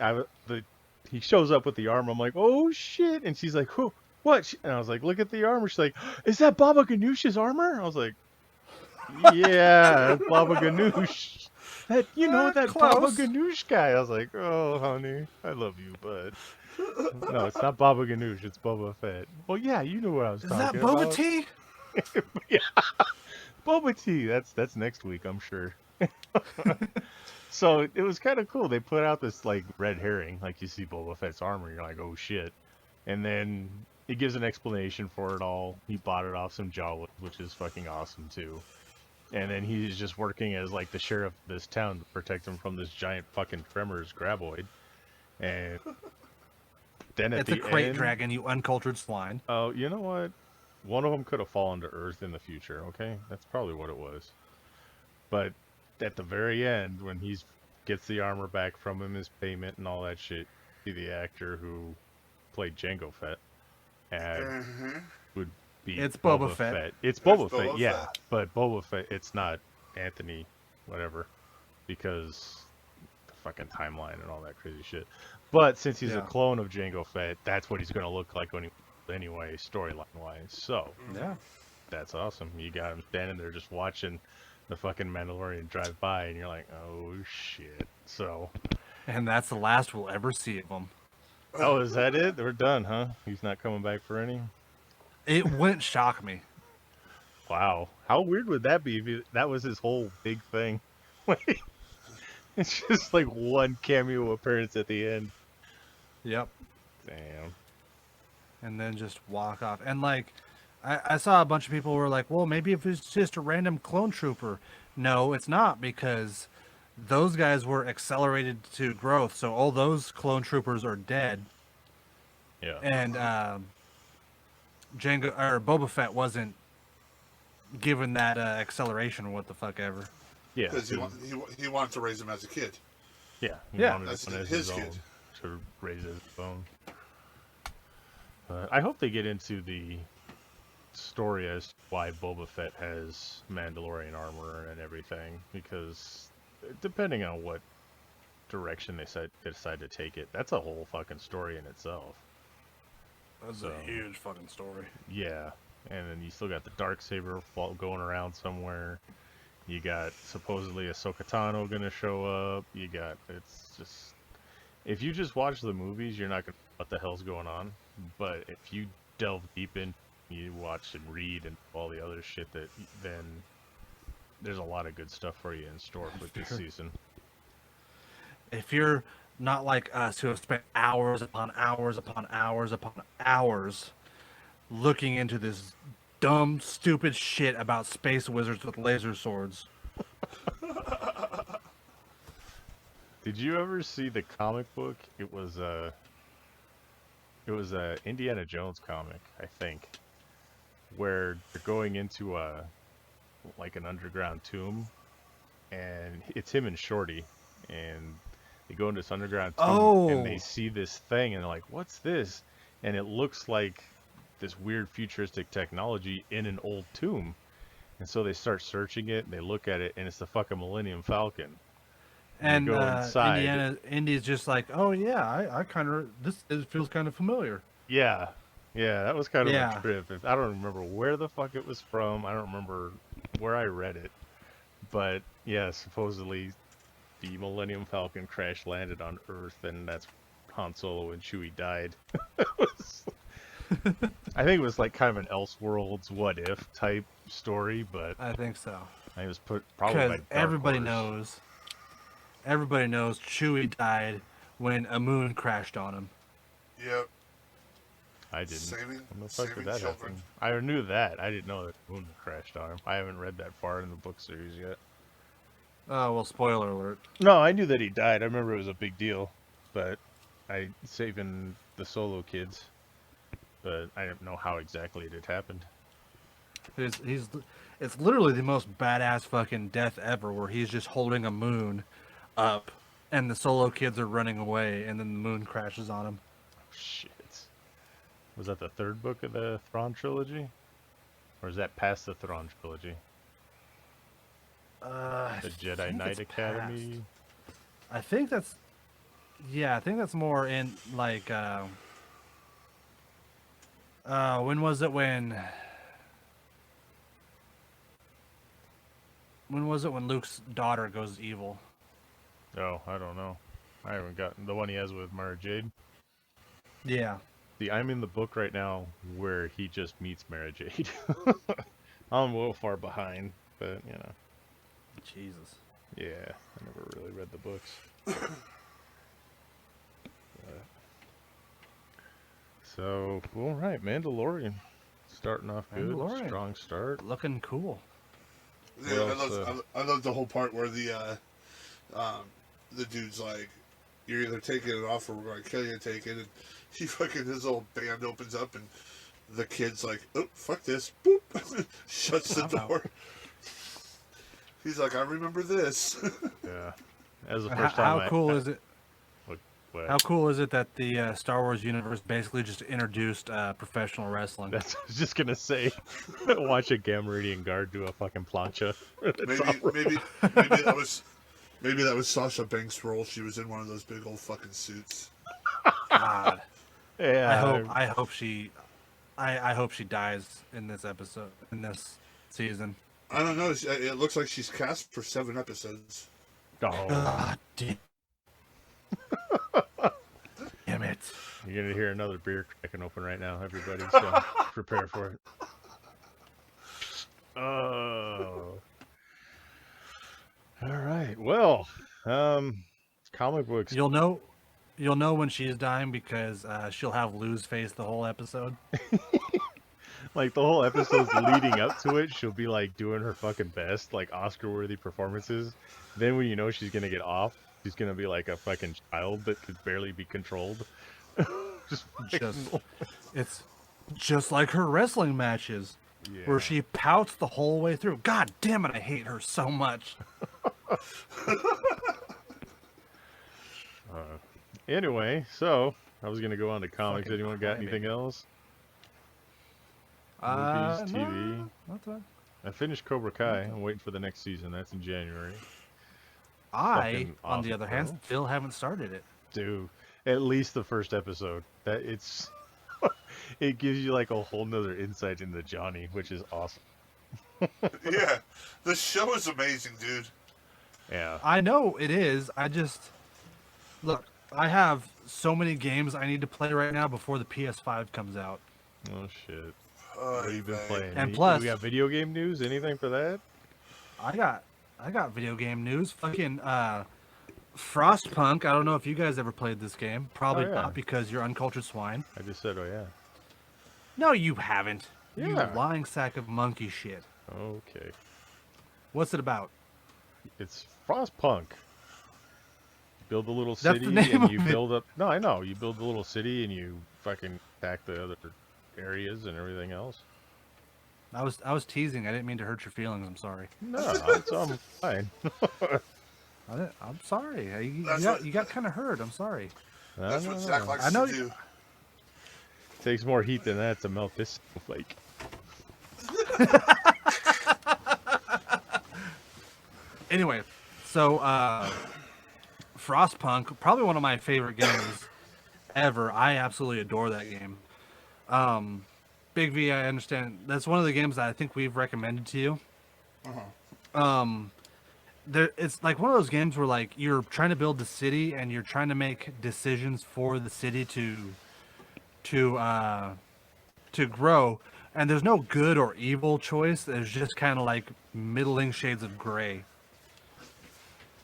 he shows up with the armor. I'm like, oh shit, and she's like, who? What? And I was like, look at the armor. She's like, is that Baba Ganoush's armor? I was like, yeah, Baba Ganoush. That that Baba Close. Ganoush guy. I was like, oh honey, I love you, bud. No, it's not Baba Ganoush. It's Boba Fett. Well, yeah, you knew what I was Is talking that Boba about. Tea? Yeah, Boba Tea. That's next week, I'm sure. So it was kind of cool. They put out this like red herring, like you see Boba Fett's armor. You're like, oh shit, and then it gives an explanation for it all. He bought it off some Jawas, which is fucking awesome too. And then he's just working as like the sheriff of this town to protect him from this giant fucking Tremors graboid. And then at It's the a crate end, dragon, you uncultured swine. oh, you know what? One of them could have fallen to Earth in the future. Okay, that's probably what it was. But at the very end, when he gets the armor back from him, his payment and all that shit, see the actor who played Jango Fett would be It's Boba Fett. It's It's Boba Boba Fett, yeah. Fett. But Boba Fett, it's not Anthony, whatever, because the fucking timeline and all that crazy shit. But since he's a clone of Jango Fett, that's what he's going to look like when anyway, storyline-wise. So, Yeah. that's awesome. You got him standing there just watching the fucking Mandalorian drive by, and you're like, oh shit. So, And that's the last we'll ever see of him. oh, is that it? We're done, huh? He's not coming back for any? It wouldn't shock me. Wow. How weird would that be if that was his whole big thing? Like, it's just like one cameo appearance at the end. Yep. Damn. And then just walk off. And like, I saw a bunch of people who were like, well, maybe if it's just a random clone trooper. No, it's not, because those guys were accelerated to growth. So all those clone troopers are dead. Yeah. And Jango or Boba Fett wasn't given that acceleration or what the fuck ever. Yeah. Because he wanted to raise him as a kid. Yeah. He Yeah. wanted That's one as his own kid. to raise his own. I hope they get into the story as to why Boba Fett has Mandalorian armor and everything, because depending on what direction they decide to take it. That's a whole fucking story in itself. That's a huge fucking story. Yeah, and then you still got the Darksaber going around somewhere. You got supposedly Ahsoka Tano gonna show up. It's just, if you just watch the movies, you're not gonna know what the hell's going on. But if you delve deep in, you watch and read and all the other shit, then there's a lot of good stuff for you in store with this season. If you're not like us who have spent hours upon hours upon hours upon hours looking into this dumb, stupid shit about space wizards with laser swords. Did you ever see the comic book? It was a Indiana Jones comic, I think, where they're going into like an underground tomb, and it's him and Shorty, and they go into this underground tomb, and they see this thing, and they're like, "What's this?" And it looks like this weird futuristic technology in an old tomb, and so they start searching it, and they look at it, and it's the fucking Millennium Falcon. And go inside. Indy's just like, "Oh yeah, I kind of it feels kind of familiar." Yeah, that was kind of a trip. I don't remember where the fuck it was from. I don't remember where I read it, but yeah, supposedly the Millennium Falcon crash landed on Earth, and that's Han Solo and Chewie died. I think it was like kind of an Elseworlds what if type story, but I think so. I was put probably by everybody knows Chewie died when a moon crashed on him. Yep. I didn't. Saving that children. Happen? I knew that. I didn't know that the moon crashed on him. I haven't read that far in the book series yet. Oh, well, spoiler alert. No, I knew that he died. I remember it was a big deal, but saving the Solo kids, but I didn't know how exactly it had happened. It's literally the most badass fucking death ever, where he's just holding a moon up, and the Solo kids are running away, and then the moon crashes on him. Oh, shit. Was that the third book of the Thrawn trilogy? Or is that past the Thrawn trilogy? The Jedi Knight Academy? I think that's more in, like, when was it when Luke's daughter goes evil? Oh, I don't know. I haven't gotten the one he has with Mara Jade. Yeah. See, I'm in the book right now where he just meets Mara Jade. I'm a little far behind, but you know. Jesus. Yeah, I never really read the books. So, all right, Mandalorian, starting off good, strong start, looking cool. Yeah, I love the whole part where the dude's like, "You're either taking it off or we're going to kill you and take it." And he fucking, his little band opens up and the kid's like, "Oh, fuck this." Boop. Shuts the door. He's like, "I remember this." Yeah. As the first time. How cool is it? What? How cool is it that the Star Wars universe basically just introduced professional wrestling? That's what I was just gonna say. Watch a Gamorrean guard do a fucking plancha. Maybe that was Sasha Banks' role. She was in one of those big old fucking suits. God. Yeah. I hope she dies in this episode, in this season. I don't know. It looks like she's cast for 7 episodes. Oh. God damn it. You're gonna hear another beer cracking open right now, everybody, so prepare for it. Oh. Alright, well, comic books. You'll know when she's dying because she'll have lose face the whole episode. Like the whole episode's leading up to it, she'll be like doing her fucking best, like Oscar-worthy performances. Then when you know she's gonna get off, she's gonna be like a fucking child that could barely be controlled. It's just like her wrestling matches, where she pouts the whole way through. God damn it, I hate her so much. Anyway, so I was gonna go on to comics. Fucking anyone got anything else? Movies, TV. No, I finished Cobra Kai. I'm waiting for the next season. That's in January. I, on off, the other hand, bro. still haven't started it. Dude, at least the first episode. It gives you like a whole nother insight into Johnny, which is awesome. Yeah, the show is amazing, dude. Yeah. I know it is. Look, I have so many games I need to play right now before the PS5 comes out. Oh shit. What have you been playing? And plus, we got video game news? Anything for that? I got video game news. Fucking Frostpunk. I don't know if you guys ever played this game. Probably not because you're uncultured swine. I just said, oh yeah. No, you haven't. Yeah. You lying sack of monkey shit. Okay. What's it about? It's Frostpunk. You build a little That's city the name and you of it. build up. No, I know. You build a little city and you fucking attack the other areas and everything else. I was teasing. I didn't mean to hurt your feelings. I'm sorry. No, I'm fine. I'm sorry. You got kind of hurt. I'm sorry. That's what Zack likes I know to do. Takes more heat than that to melt this snowflake. Anyway, so Frostpunk, probably one of my favorite games ever. I absolutely adore that game. Big V, I understand. That's one of the games that I think we've recommended to you. It's like one of those games where like you're trying to build the city and you're trying to make decisions for the city to grow, and there's no good or evil choice. There's just kind of like middling shades of gray.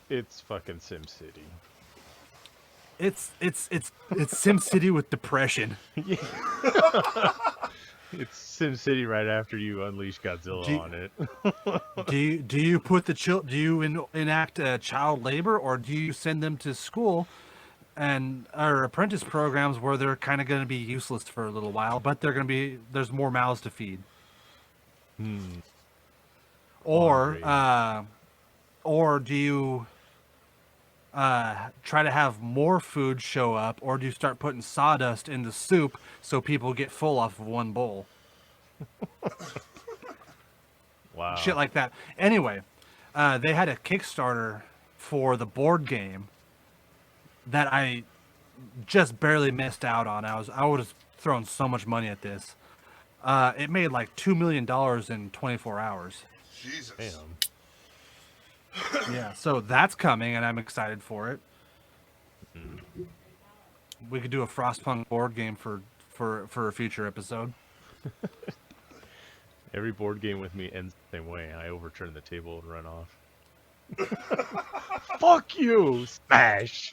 It's fucking SimCity. It's SimCity with depression. It's SimCity right after you unleash Godzilla on it. do you put do you enact child labor, or do you send them to school and or apprentice programs where they're kind of going to be useless for a little while, but there's more mouths to feed? Or do you try to have more food show up, or do you start putting sawdust in the soup so people get full off of one bowl? Wow. Shit like that. Anyway, they had a Kickstarter for the board game that I just barely missed out on. I would have thrown so much money at this. It made like $2 million in 24 hours. Jesus. Damn. Yeah, so that's coming, and I'm excited for it. We could do a Frostpunk board game for a future episode. Every board game with me ends the same way. I overturn the table and run off. Fuck you! Smash!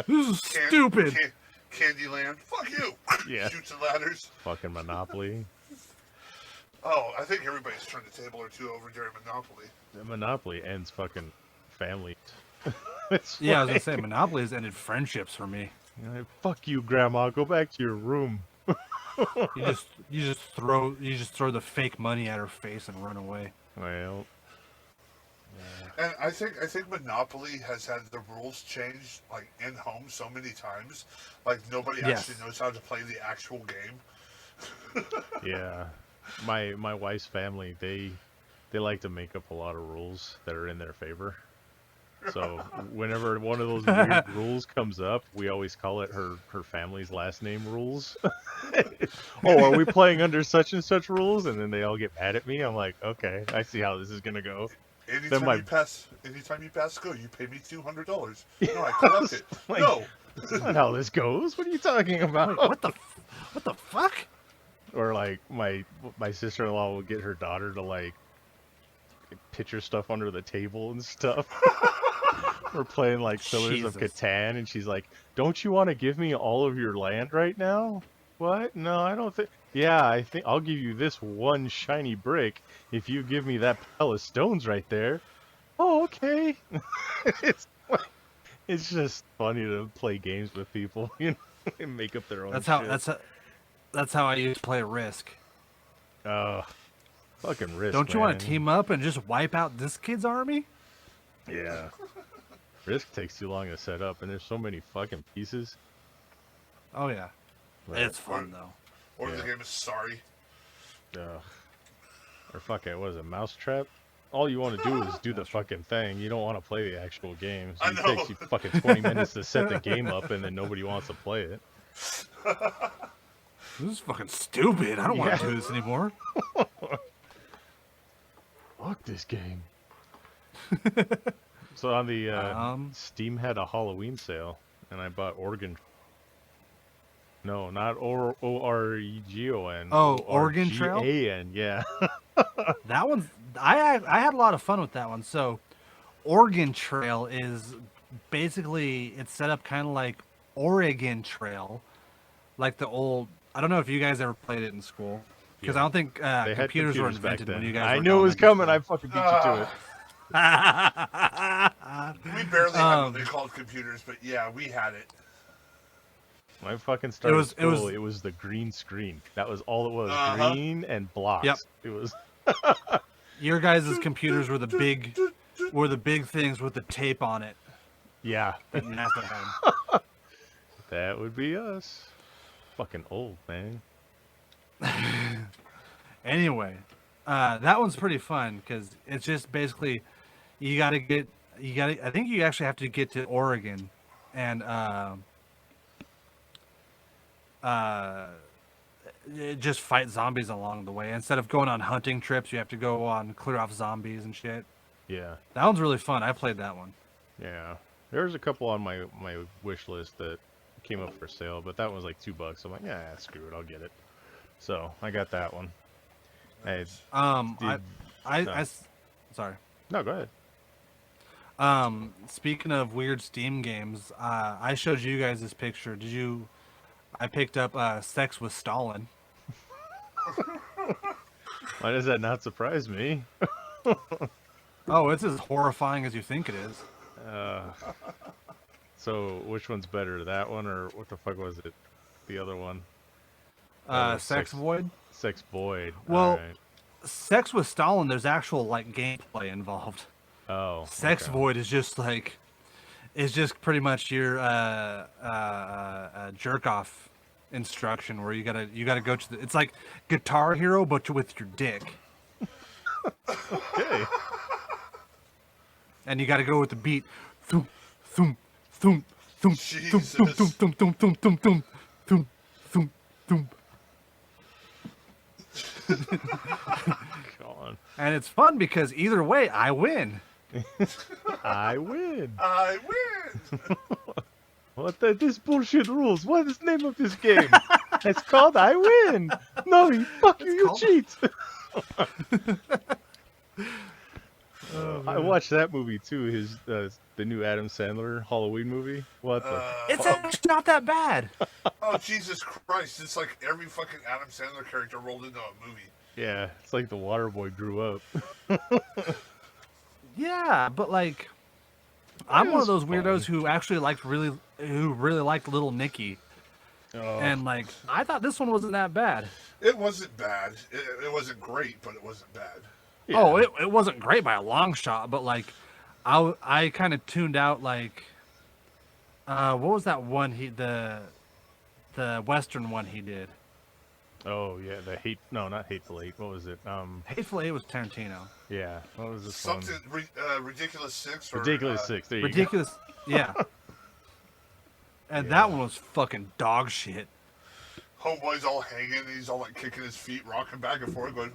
This is stupid. Candyland. Fuck you. Yeah. Shoots and ladders. Fucking Monopoly. Oh, I think everybody's turned a table or two over during Monopoly. Monopoly ends fucking families. Yeah, I was gonna say Monopoly has ended friendships for me. Fuck you, Grandma. Go back to your room. You just throw the fake money at her face and run away. Well. And I think Monopoly has had the rules changed like in home so many times, like nobody actually knows how to play the actual game. Yeah, my wife's family they like to make up a lot of rules that are in their favor. So whenever one of those weird rules comes up, we always call it her family's last name rules. Oh, are we playing under such and such rules? And then they all get mad at me. I'm like, okay, I see how this is gonna go. Anytime you pass go, you pay me $200. No, I collect it. Like, no, that's not how this goes. What are you talking about? What the fuck? Or like my sister-in-law will get her daughter to like picture stuff under the table and stuff. We're playing like Pillars of Catan, and she's like, "Don't you want to give me all of your land right now?" What? No, I don't think. Yeah, I think I'll give you this one shiny brick if you give me that pile of stones right there. Oh, okay. It's just funny to play games with people, you know, and make up their own. That's how I used to play Risk. Fucking Risk. Don't you man. want to team up and just wipe out this kid's army? Yeah. Risk takes too long to set up, and there's so many fucking pieces. Oh yeah, But, it's fun though. Or the game is Sorry. or fucking, what is it, Mousetrap? all you want to do is do the fucking thing. You don't want to play the actual game. So I it know. takes you fucking 20 minutes to set the game up, and then nobody wants to play it. This is fucking stupid. I don't want to do this anymore. Fuck this game. So on the Steam had a Halloween sale, and I bought Oregon. No, not Oregon. Oh, Oregon Trail? Organ, yeah. That one's... I had a lot of fun with that one. So, Oregon Trail is basically... It's set up kind of like Oregon Trail. Like the old... I don't know if you guys ever played it in school. Because I don't think computers were invented when you guys I were knew it was coming. I school. fucking beat you to it. We barely had what they called computers, but yeah, we had it. When I fucking started school, it was the green screen. That was all it was. Green and blocks. Yep. It was. Your guys' computers were the big things with the tape on it. Yeah. That NASA had. That would be us. Fucking old, man. Anyway, that one's pretty fun because it's just basically I think you actually have to get to Oregon and just fight zombies along the way. Instead of going on hunting trips, you have to go on clear off zombies and shit. Yeah. That one's really fun. I played that one. Yeah. There's a couple on my wish list that came up for sale, but that was like $2. I'm like, yeah, screw it, I'll get it. So I got that one. Sorry. No, go ahead. Speaking of weird Steam games, I showed you guys this picture. I picked up Sex with Stalin. Why does that not surprise me? Oh, it's as horrifying as you think it is. So which one's better, that one or what the fuck was it? The other one? Sex Void? Sex Void. Well, right. Sex with Stalin, there's actual like gameplay involved. Oh. Sex Void is just pretty much your jerk off instruction where you gotta go to it's like Guitar Hero but with your dick. Okay. And you gotta go with the beat. Thump, thump, thump, thump, thump, thump, thump, thump, thump, thump, thump, thump, thump, thump, thump. Go on. And it's fun because either way, I win. I win. I win. What this bullshit rules? What is the name of this game? It's called I Win. No, you cheat. I watched that movie too. The new Adam Sandler Halloween movie. What the? It's actually not that bad. Oh, Jesus Christ. It's like every fucking Adam Sandler character rolled into a movie. Yeah, it's like the Waterboy grew up. Yeah, but like, I'm one of those weirdos who actually really liked Little Nicky. Oh. And like, I thought this one wasn't that bad. It wasn't bad. It wasn't great, but it wasn't bad. Yeah. Oh, it wasn't great by a long shot, but like, I kind of tuned out like, what was that one the Western one he did? Oh yeah, not Hateful Eight. What was it? Hateful Eight was Tarantino. Yeah. What was this Something one? Ridiculous Six. Or, Ridiculous Six. There you Ridiculous. Yeah. And that one was fucking dog shit. Homeboy's all hanging, and he's all like kicking his feet, rocking back and forth, going.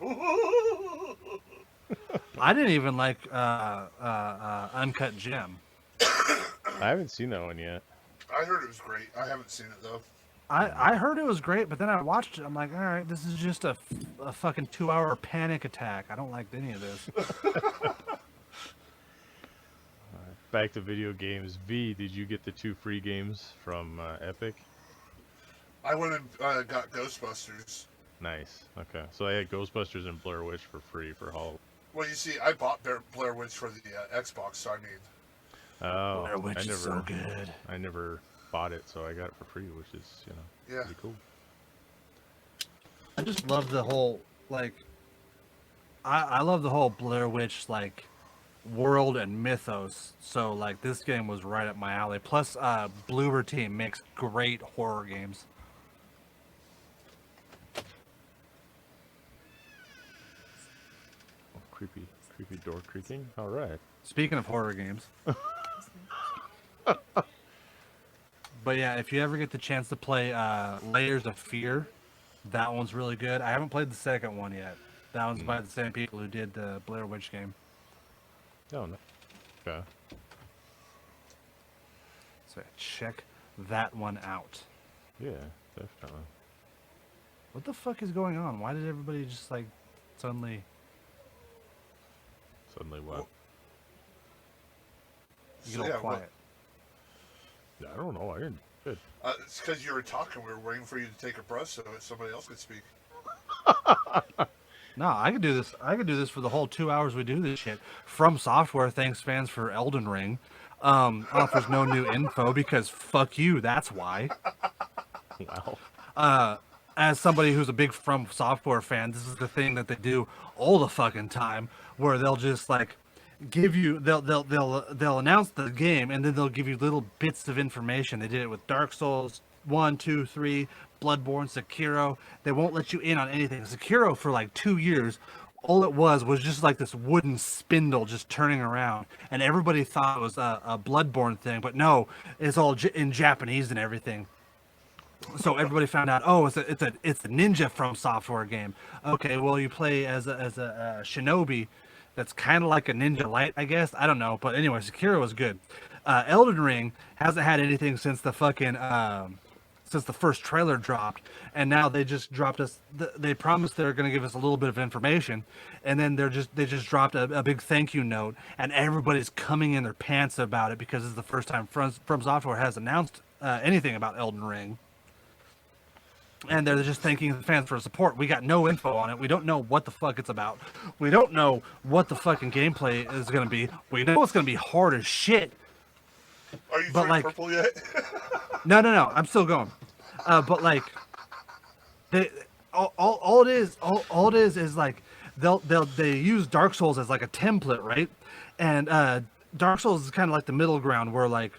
I didn't even like Uncut Gem. I haven't seen that one yet. I heard it was great. I haven't seen it though. I heard it was great, but then I watched it. I'm like, all right, this is just a fucking 2-hour panic attack. I don't like any of this. Back to video games. V, did you get the 2 free games from Epic? I went and got Ghostbusters. Nice. Okay. So I had Ghostbusters and Blair Witch for free for Hall. Well, you see, I bought Blair Witch for the Xbox, so I mean. Oh, Blair Witch is so good. I never bought it, so I got it for free, which is, pretty cool. I just love the whole, like, I love the whole Blair Witch, like, world and mythos. So, like, this game was right up my alley. Plus, Bloober Team makes great horror games. Oh, creepy Creepy door creaking. All right. Speaking of horror games. But yeah, if you ever get the chance to play Layers of Fear, that one's really good. I haven't played the second one yet. That one's by the same people who did the Blair Witch game. Oh, no. Okay. So check that one out. Yeah, definitely. What the fuck is going on? Why did everybody just like suddenly... Suddenly what? Get all quiet. Yeah, I don't know. I didn't. Good. It's because you were talking. We were waiting for you to take a breath so somebody else could speak. No, I could do this. I could do this for the whole 2 hours we do this shit. From Software thanks fans for Elden Ring. Offers no new info because fuck you. That's why. Wow. As somebody who's a big From Software fan, this is the thing that they do all the fucking time, where they'll just like give you they'll announce the game and then they'll give you little bits of information. They did it with Dark Souls 1, 2, 3, Bloodborne, Sekiro. They won't let you in on anything. Sekiro for like 2 years, all it was just like this wooden spindle just turning around, and everybody thought it was a Bloodborne thing, but no, it's all in Japanese and everything. So everybody found out, oh, it's a ninja From Software game. Okay, well you play as a shinobi that's kind of like a ninja light, I guess. I don't know, but anyway, Sekiro was good. Elden Ring hasn't had anything since the fucking since the first trailer dropped, and now they just dropped us. They promised they're going to give us a little bit of information, and then they just dropped a big thank you note, and everybody's coming in their pants about it because it's the first time From Software has announced anything about Elden Ring. And they're just thanking the fans for support. We got no info on it. We don't know what the fuck it's about. We don't know what the fucking gameplay is going to be. We know it's going to be hard as shit. Are you drinking purple yet? No. I'm still going. But like, all it is like they use Dark Souls as like a template, right? And Dark Souls is kind of like the middle ground where like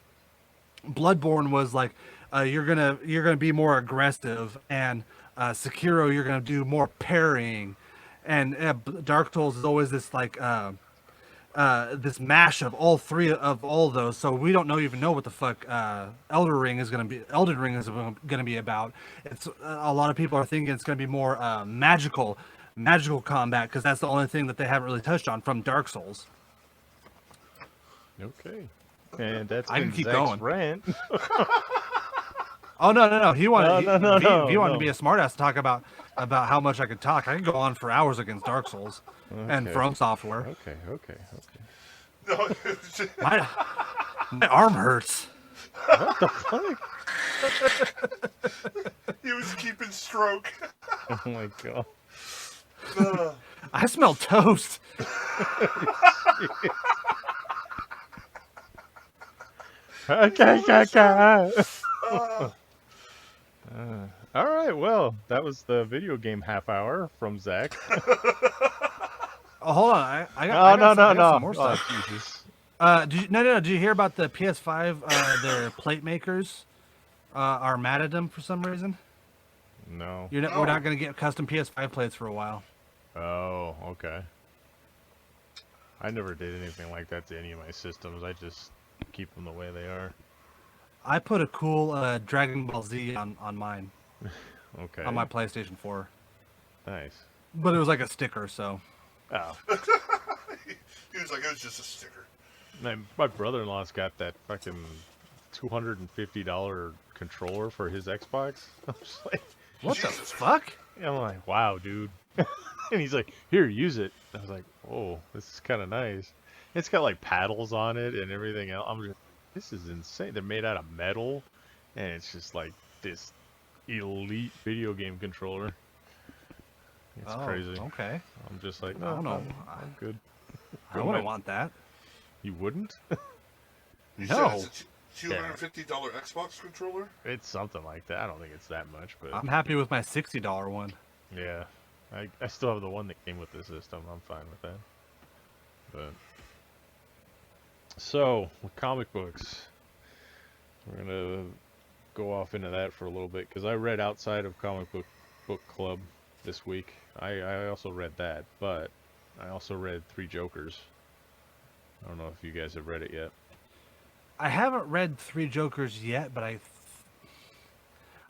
Bloodborne was like. You're gonna be more aggressive, and Sekiro you're gonna do more parrying, and Dark Souls is always this like this mash of all three of all those. So we don't even know what the fuck Elden Ring is gonna be about. It's a lot of people are thinking it's gonna be more magical combat because that's the only thing that they haven't really touched on from Dark Souls. Okay, and that's I can been keep Zach's going. Rant. Oh no! He wanted No, he wanted to be a smartass to talk about how much I could talk. I could go on for hours against Dark Souls and From Software. Okay. No, My arm hurts. What the fuck? he was keeping stroke. Oh my god. I smell toast. Okay. All right, well, that was the video game half hour from Zach. Oh, hold on. I got some more stuff. Jesus. Did you hear about the PS5? Their plate makers are mad at them for some reason. No. We're not going to get custom PS5 plates for a while. Oh, okay. I never did anything like that to any of my systems. I just keep them the way they are. I put a cool Dragon Ball Z on mine. Okay. On my PlayStation 4. Nice. But it was like a sticker, so. Oh. He was like, it was just a sticker. My brother-in-law's got that fucking $250 controller for his Xbox. I'm just like, what the fuck? I'm like, wow, dude. And he's like, here, use it. I was like, oh, this is kind of nice. It's got like paddles on it and everything else. I'm just, this is insane. They're made out of metal, and it's just like this elite video game controller. It's crazy. Okay. I'm just like, no, I'm good. I wouldn't want that. You wouldn't? No. It's a $250 Xbox controller? It's something like that. I don't think it's that much, but I'm happy with my $60 one. yeah. I still have the one that came with the system. I'm fine with that. But so, with comic books, we're gonna go off into that for a little bit because I read outside of comic book club this week. I also read that, but I also read Three Jokers. I don't know if you guys have read it yet. I haven't read Three Jokers yet, but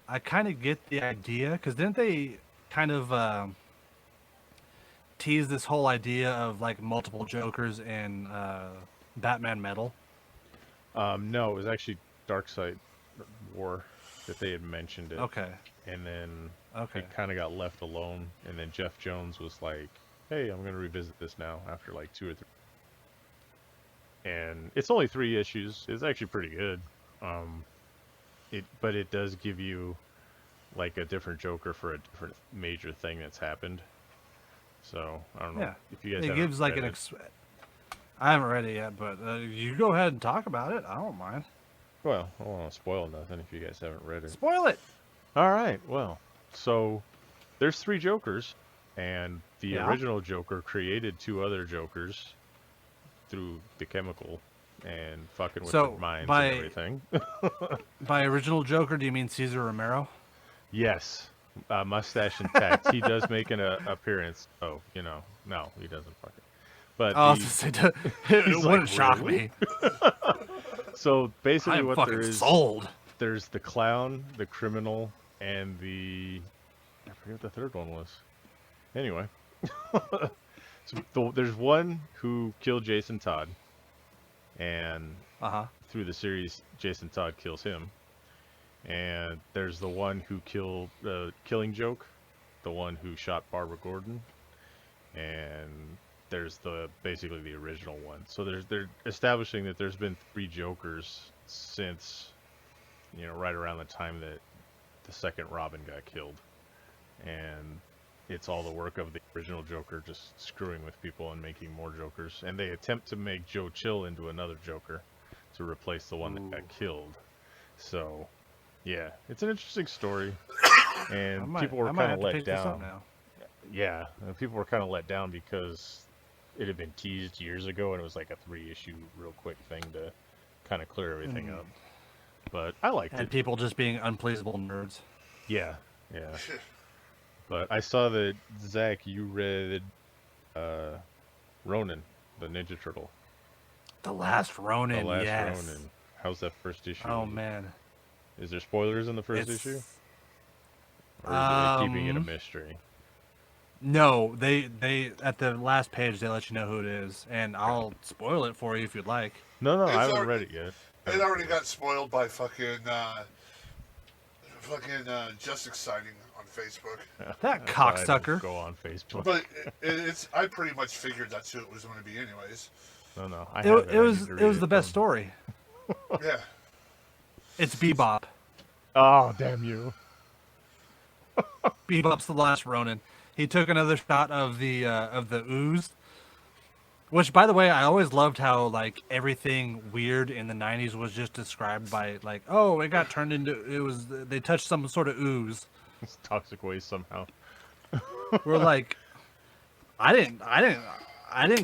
I kind of get the idea, because didn't they kind of tease this whole idea of like multiple Jokers in Batman Metal? No, it was actually Darkseid War that they had mentioned it. Okay. And then Okay. it kind of got left alone. And then Jeff Jones was like, hey, I'm going to revisit this now after like 2 or 3. And it's only 3 issues. It's actually pretty good. But it does give you like a different Joker for a different major thing that's happened. So I don't know if you guys. It gives like an. I haven't read it yet, but you go ahead and talk about it. I don't mind. Well, I don't want to spoil nothing if you guys haven't read it. Spoil it. All right. Well, so there's 3 Jokers, and the original Joker created 2 other Jokers through the chemical and fucking with their minds and everything. By original Joker, do you mean Cesar Romero? Yes. Mustache intact. He does make an appearance. Oh, no, he doesn't fucking. But it wouldn't shock me. So basically, what there is, sold. There's the clown, the criminal, and I forget what the third one was. Anyway, so there's one who killed Jason Todd, and through the series, Jason Todd kills him. And there's the one who killed Killing Joke, the one who shot Barbara Gordon, and there's basically the original one. So they're establishing that there's been 3 Jokers since, right around the time that the second Robin got killed, and it's all the work of the original Joker just screwing with people and making more Jokers. And they attempt to make Joe Chill into another Joker to replace the one that got killed. So. Yeah, it's an interesting story, and people were kind of let down. Yeah, and people were kind of let down because it had been teased years ago, and it was like a 3-issue, real quick thing to kind of clear everything up. But I liked it. And people just being unpleasable nerds. Yeah. But I saw that Zack, you read Ronin, the Ninja Turtle. The Last Ronin. Yes. Ronin. How's that first issue? Oh man. Is there spoilers in the first issue? Or are they keeping it a mystery? No, they at the last page they let you know who it is, and I'll spoil it for you if you'd like. No, I haven't read it yet. It already got spoiled by fucking Just Exciting on Facebook. That cocksucker. Go on Facebook. But it's I pretty much figured that's who it was going to be, anyways. No. It was the best story. Yeah. It's Bebop. Oh, damn you. Bebop's the Last Ronin. He took another shot of the ooze. Which, by the way, I always loved how like everything weird in the 90s was just described by like, oh, it got turned into they touched some sort of ooze. It's toxic waste somehow. We're like, I didn't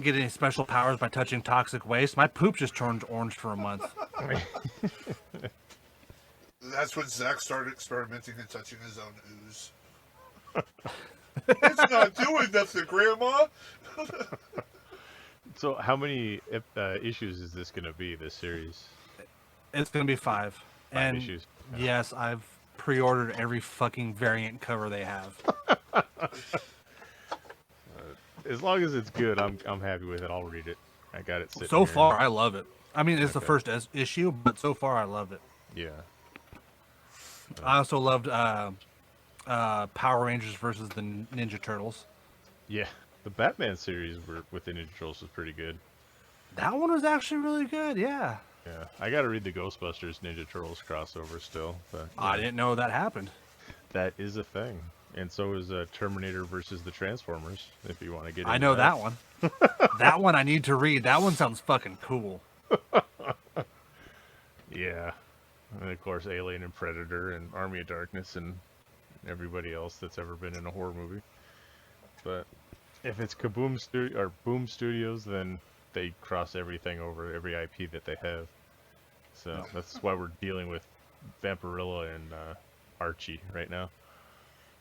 get any special powers by touching toxic waste. My poop just turned orange for a month. That's when Zack started experimenting and touching his own ooze. It's not doing nothing, Grandma. So how many issues is this going to be, this series? It's going to be 5. 5 issues. Yes, I've pre-ordered every fucking variant cover they have. As long as it's good, I'm happy with it. I'll read it. I got it sitting So here. far, I love it. I mean, it's the first issue, but so far, I love it. Yeah. I also loved Power Rangers versus the Ninja Turtles. Yeah. The Batman series with the Ninja Turtles was pretty good. That one was actually really good, yeah. Yeah. I got to read the Ghostbusters Ninja Turtles crossover still. But, I didn't know that happened. That is a thing. And so is Terminator versus the Transformers, if you want to get into I know that one. That one I need to read. That one sounds fucking cool. Yeah. And of course, Alien and Predator and Army of Darkness and everybody else that's ever been in a horror movie. But if it's Boom Studios, then they cross everything over, every IP that they have. So that's why we're dealing with Vampirilla and Archie right now.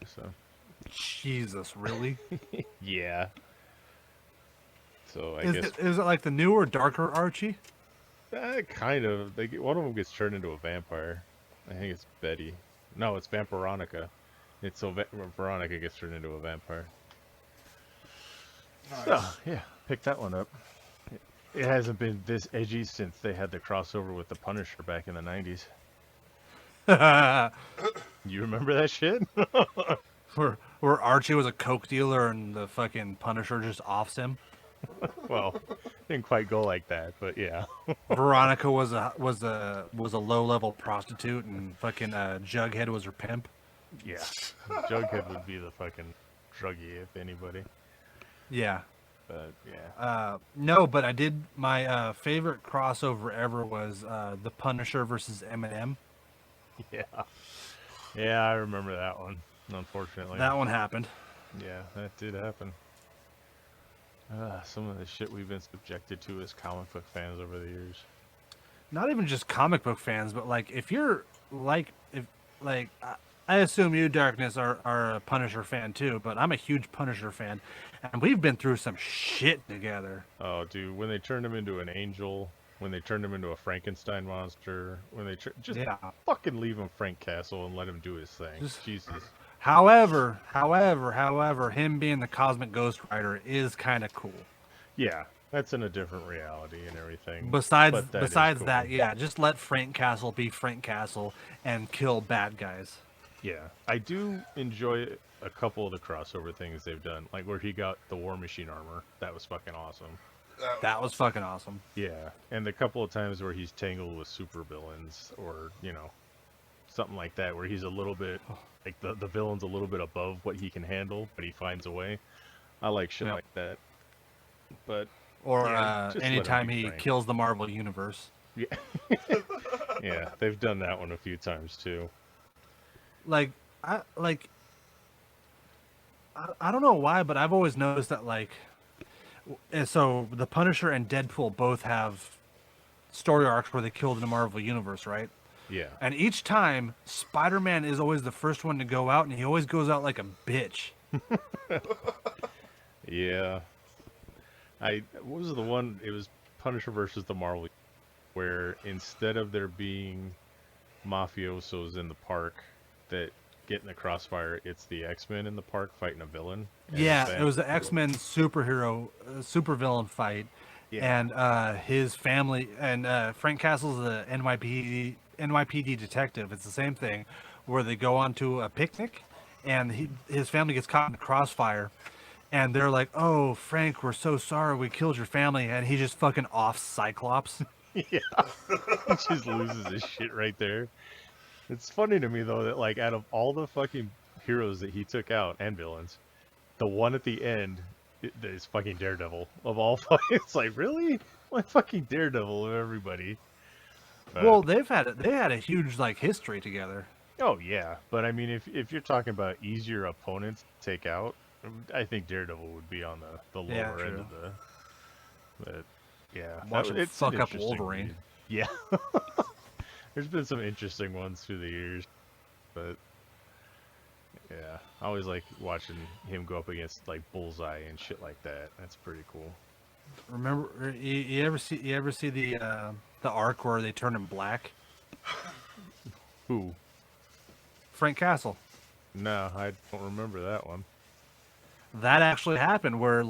So. Jesus, really? Yeah. So I is guess is it like the newer, darker Archie? kind of. One of them gets turned into a vampire. I think it's Betty. No, it's Vampironica. It's so Veronica gets turned into a vampire. Nice. So yeah, pick that one up. It hasn't been this edgy since they had the crossover with the Punisher back in the 90s. You remember that shit? where Archie was a coke dealer and the fucking Punisher just offs him. Well, didn't quite go like that, but yeah. Veronica was a low level prostitute and fucking Jughead was her pimp. Yeah. Jughead would be the fucking druggie if anybody. Yeah. But yeah. No, but I did. My favorite crossover ever was the Punisher versus Eminem. Yeah. Yeah, I remember that one, unfortunately. That one happened. Yeah, that did happen. Some of the shit we've been subjected to as comic book fans over the years. Not even just comic book fans, but like if you're like I assume you, Darkness, are a Punisher fan too, but I'm a huge Punisher fan, and we've been through some shit together. Oh, dude, when they turned him into an angel, when they turned him into a Frankenstein monster, when they just fucking leave him Frank Castle and let him do his thing. Jesus. However, him being the Cosmic Ghost Rider is kind of cool. Yeah, that's in a different reality and everything. Besides cool. that, yeah, just let Frank Castle be Frank Castle and kill bad guys. Yeah, I do enjoy a couple of the crossover things they've done, like where he got the War Machine armor. That was fucking awesome. That was fucking awesome. Yeah, and the couple of times where he's tangled with supervillains or, something like that, where he's a little bit, like the villain's a little bit above what he can handle, but he finds a way. I like shit like that. But or anytime he kills the Marvel Universe. Yeah. Yeah, they've done that one a few times too. I don't know why, but I've always noticed that so the Punisher and Deadpool both have story arcs where they killed in the Marvel Universe, right? Yeah. And each time, Spider-Man is always the first one to go out, and he always goes out like a bitch. Yeah. What was the one? It was Punisher versus the Marvel, where instead of there being mafiosos in the park that get in the crossfire, it's the X-Men in the park fighting a villain. Yeah, it was the X-Men supervillain fight. Yeah. And his family, and Frank Castle's the NYPD detective. It's the same thing, where they go onto a picnic, and his family gets caught in the crossfire, and they're like, "Oh, Frank, we're so sorry, we killed your family," and he just fucking off Cyclops. Yeah, he just loses his shit right there. It's funny to me though that out of all the fucking heroes that he took out and villains, the one at the end is fucking Daredevil of all. It's like, really, fucking Daredevil of everybody. Well, they had a huge history together. Oh yeah, but I mean, if you're talking about easier opponents to take out, I think Daredevil would be on the lower end of the. But yeah, watch him fuck up Wolverine. Yeah, there's been some interesting ones through the years, but yeah, I always like watching him go up against Bullseye and shit like that. That's pretty cool. Remember, you ever see the arc where they turn him black? Who? Frank Castle. No, I don't remember that one. That actually happened where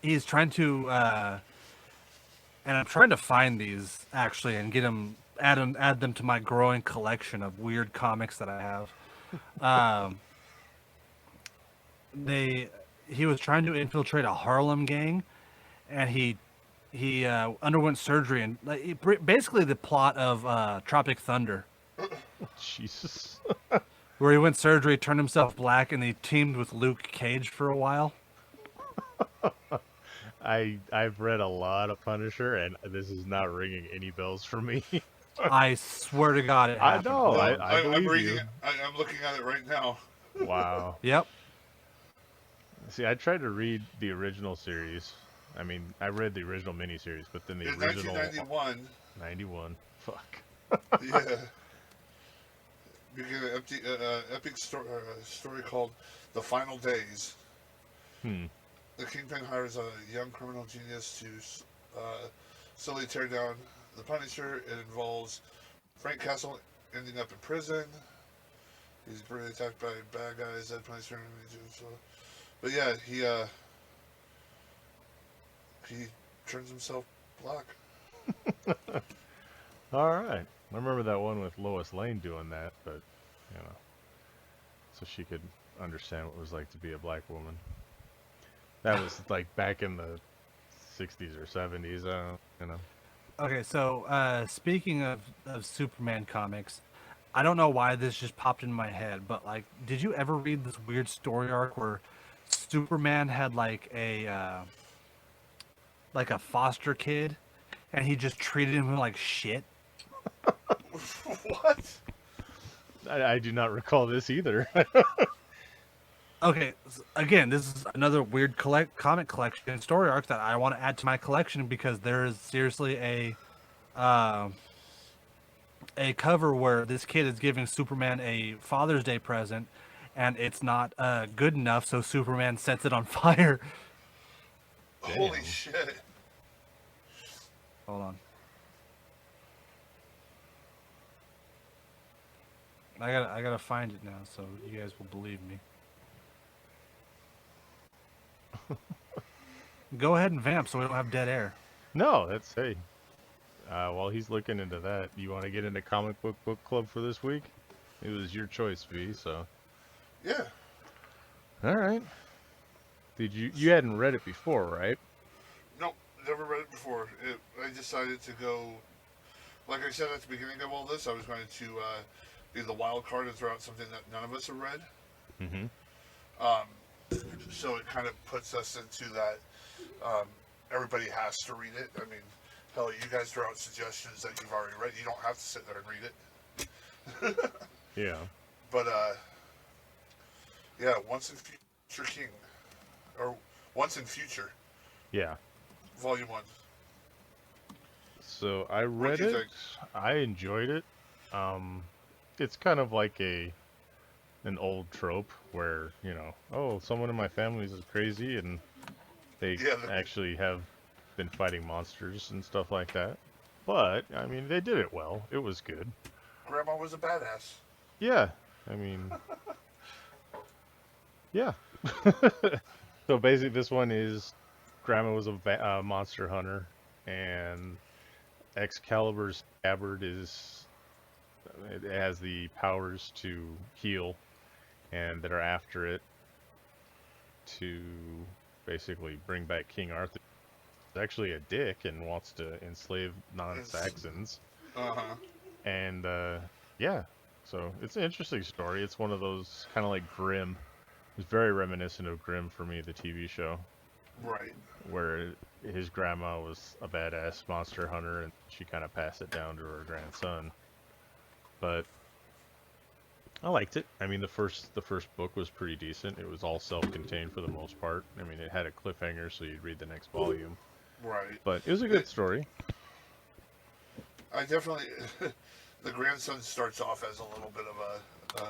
he's trying to and I'm trying to find these actually and get them add them to my growing collection of weird comics that I have. He was trying to infiltrate a Harlem gang, and he underwent surgery, and basically the plot of Tropic Thunder. Jesus. Where he went surgery, turned himself black, and he teamed with Luke Cage for a while. I've read a lot of Punisher, and this is not ringing any bells for me. I swear to God, it happened. I know. No, I'm reading it. I'm looking at it right now. Wow. Yep. See, I tried to read the original series. I mean, I read the original miniseries, but then the original 1991. 91. Fuck. Yeah. Began an epic story called "The Final Days." The Kingpin hires a young criminal genius to slowly tear down the Punisher. It involves Frank Castle ending up in prison. He's brutally attacked by bad guys that Punisher. But yeah, he turns himself black. All right. I remember that one with Lois Lane doing that, but, so she could understand what it was like to be a black woman. That was like back in the 60s or 70s, Okay, so speaking of Superman comics, I don't know why this just popped in my head, but like, did you ever read this weird story arc where Superman had like a foster kid, and he just treated him like shit? What? I do not recall this either. Okay, again, this is another weird comic collection story arc that I want to add to my collection because there is seriously a cover where this kid is giving Superman a Father's Day present, and it's not good enough, so Superman sets it on fire. Holy shit. Hold on. I gotta find it now, so you guys will believe me. Go ahead and vamp so we don't have dead air. No, that's, hey. While he's looking into that, you want to get into comic book club for this week? It was your choice, V, so. Yeah. All right. You hadn't read it before, right? Nope, never read it before. I decided to go, like I said at the beginning of all this, I was going to be the wild card and throw out something that none of us have read. Mm-hmm. So it kind of puts us into that everybody has to read it. I mean, hell, you guys throw out suggestions that you've already read. You don't have to sit there and read it. Yeah. But, yeah, Once in Future King. Or Once in Future. Yeah. Volume 1. So I read it. Think? I enjoyed it. It's kind of like an old trope where, someone in my family is crazy and they actually have been fighting monsters and stuff like that. But, I mean, they did it well. It was good. Grandma was a badass. Yeah. I mean, yeah. So basically this one is Grandma was a monster hunter, and Excalibur's scabbard it has the powers to heal, and that are after it to basically bring back King Arthur. He's actually a dick and wants to enslave non-Saxons. Uh-huh. And, yeah. So it's an interesting story. It's one of those kind of like Grimm. It's very reminiscent of Grimm for me, the TV show. Right. Where his grandma was a badass monster hunter and she kind of passed it down to her grandson. But I liked it. I mean, the first book was pretty decent. It was all self-contained for the most part. I mean, it had a cliffhanger, so you'd read the next volume. Right. But it was a good story. I definitely... The grandson starts off as a little bit of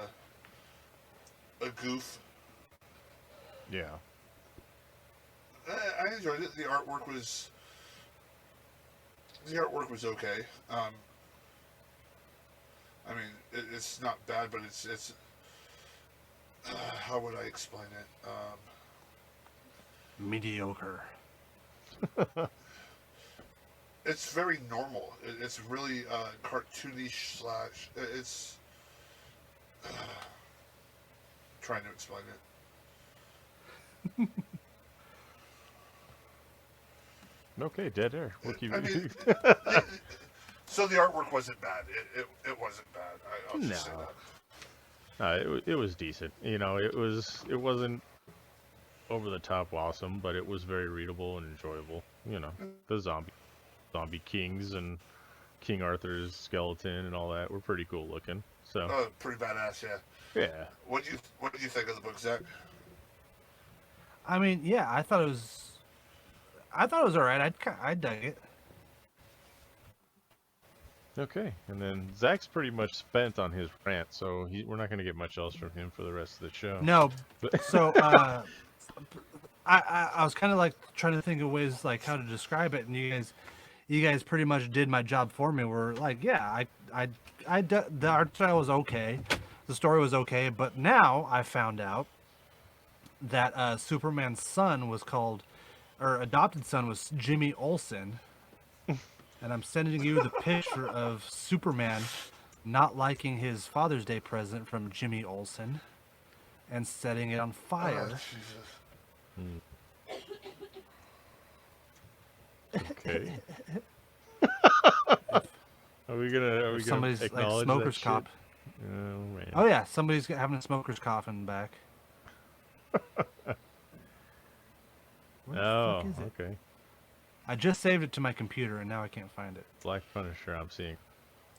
a goof. Yeah. I enjoyed it. The artwork was okay. I mean, it's not bad, but it's how would I explain it? Mediocre. It's very normal. It's really cartoonish / it's trying to explain it. Okay, dead air. We'll keep it. So the artwork wasn't bad. It wasn't bad. I'll just say that. It was decent. It wasn't over the top awesome, but it was very readable and enjoyable. The zombie kings and King Arthur's skeleton and all that were pretty cool looking. So pretty badass, yeah. Yeah. What did you think of the book, Zack? I mean, yeah, I thought it was alright. I dug it. Okay, and then Zach's pretty much spent on his rant, so we're not going to get much else from him for the rest of the show. No, so I was kind of like trying to think of ways like how to describe it, and you guys pretty much did my job for me. We're like, yeah, the art style was okay, the story was okay, but now I found out that Superman's son was called, or adopted son was Jimmy Olsen, and I'm sending you the picture of Superman not liking his Father's Day present from Jimmy Olsen and setting it on fire. Oh, Jesus. Okay. Are we gonna Somebody's like acknowledge smoker's that cough. shit? Oh man. Oh yeah, somebody's having a smoker's cough in the back. Where the fuck is it? Okay. I just saved it to my computer and now I can't find it. Black Punisher, I'm seeing.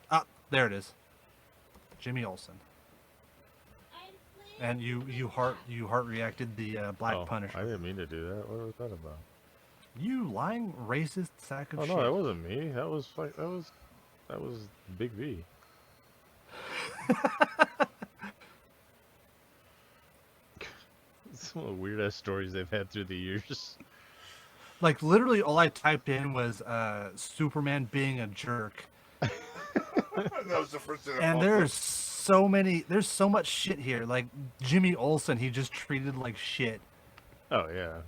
Ah, there it is. Jimmy Olsen. And you heart reacted the Black Punisher. I didn't mean to do that. What was that about? You lying racist sack of shit. Oh no, that wasn't me. That was Big V. Some of the weird ass stories they've had through the years. Like literally all I typed in was Superman being a jerk. That was the first thing. And there's so much shit here. Like Jimmy Olsen, he just treated like shit. Oh yeah.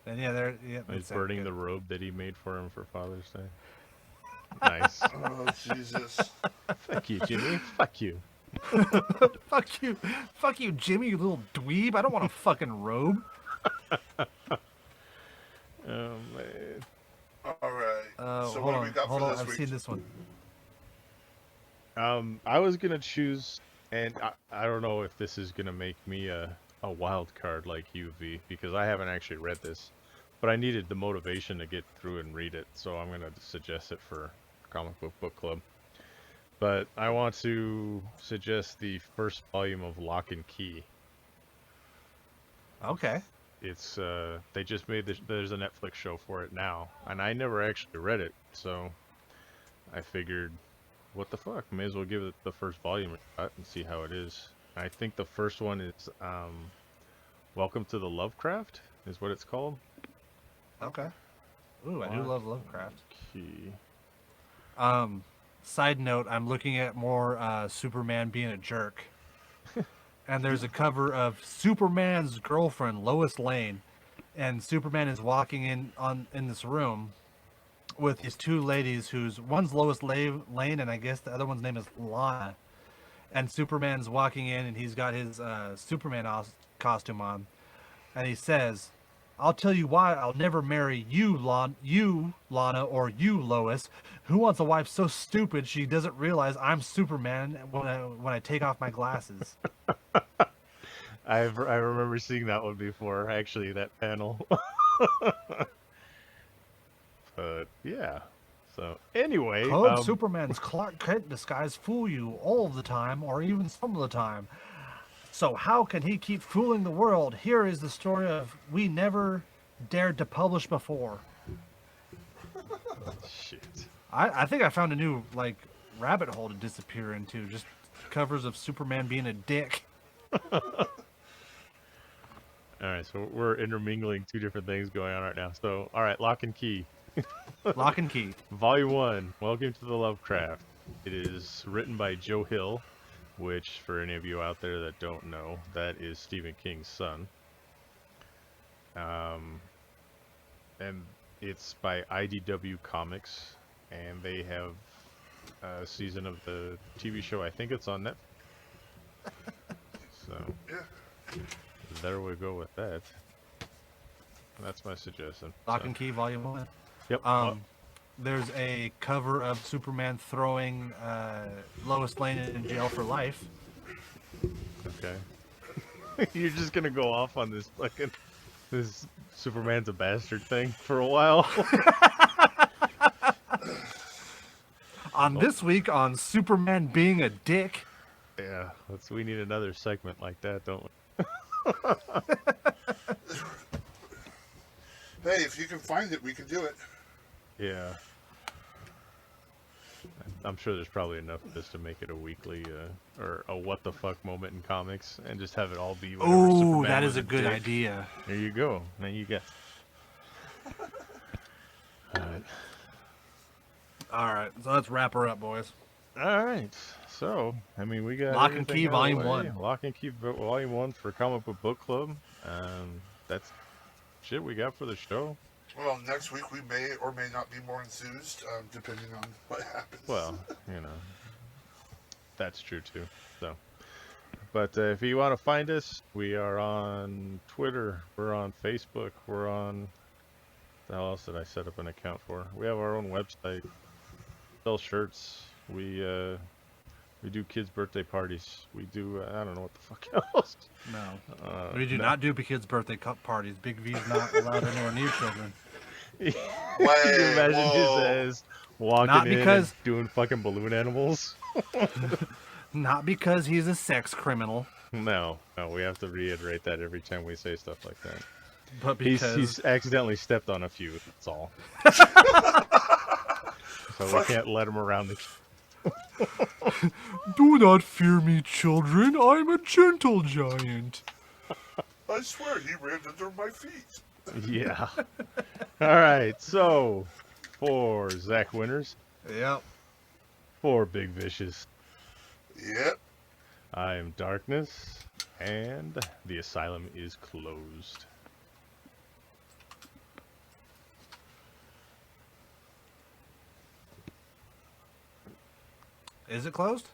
And yeah, He's burning the robe that he made for him for Father's Day. Nice. Oh Jesus! Fuck you, Jimmy. Fuck you. Fuck you, Jimmy, you little dweeb. I don't want a fucking robe. Oh man. All right. So hold what on, do we got hold for on. this I've week? seen this one. I was gonna choose, and I don't know if this is gonna make me a wild card like UV, because I haven't actually read this, but I needed the motivation to get through and read it, so I'm gonna suggest it for Comic Book Club. But I want to suggest the first volume of Lock and Key. Okay. It's they just made there's a Netflix show for it now, and I never actually read it, so I figured, what the fuck, may as well give it the first volume a shot and see how it is. I think the first one is Welcome to the Lovecraft is what it's called. Okay. Ooh, I do love Lovecraft. Key. Side note, I'm looking at more Superman being a jerk. And there's a cover of Superman's girlfriend, Lois Lane, and Superman is walking in this room with these two ladies whose one's Lois Lane and I guess the other one's name is Lana. And Superman's walking in and he's got his Superman costume on, and he says, "I'll tell you why I'll never marry you, Lana, or you, Lois. Who wants a wife so stupid she doesn't realize I'm Superman when I take off my glasses?" I remember seeing that one before, actually, that panel. But yeah. So anyway, Could Superman's Clark Kent disguise fool you all of the time, or even some of the time? So how can he keep fooling the world? Here is the story of we never dared to publish before. shit. I think I found a new rabbit hole to disappear into. Just covers of Superman being a dick. Alright, so we're intermingling two different things going on right now. So, alright, Lock and Key. Lock and Key. Volume 1, Welcome to the Lovecraft. It is written by Joe Hill, which, for any of you out there that don't know, that is Stephen King's son. And it's by IDW Comics, and they have a season of the TV show. I think it's on Netflix. So, Yeah. there we go with that. That's my suggestion. Lock and Key, Volume 1. Yep. There's a cover of Superman throwing Lois Lane in jail for life. Okay. You're just gonna go off on this this Superman's a bastard thing for a while. This week on Superman being a dick. Yeah, we need another segment like that, don't we? Hey, if you can find it, we can do it. Yeah. I'm sure there's probably enough of this to make it a weekly or a what the fuck moment in comics, and just have it all be. Oh, that is a good idea. There you go. Now you get. All right, so let's wrap her up, boys. All right. So, I mean, we got Lock and Key Volume 1. Lock and Key Volume 1 for Comic Book Club. That's shit we got for the show. Well, next week we may or may not be more enthused, depending on what happens. Well, that's true too. So, but if you want to find us, we are on Twitter. We're on Facebook. We're on. What else did I set up an account for? We have our own website. Sell shirts. We do kids' birthday parties. We do I don't know what the fuck else. No, we do not do kids' birthday parties. Big V's not allowed anywhere near children. Can you imagine his ass walking in and doing fucking balloon animals? Not because he's a sex criminal. No, we have to reiterate that every time we say stuff like that. But because he's accidentally stepped on a few. That's all. So we can't let him around the. Do not fear me, children. I'm a gentle giant. I swear he ran under my feet. Yeah. All right. So, for Zack Winters. Yep. For Big Vicious. Yep. I am Darkness, and the asylum is closed. Is it closed?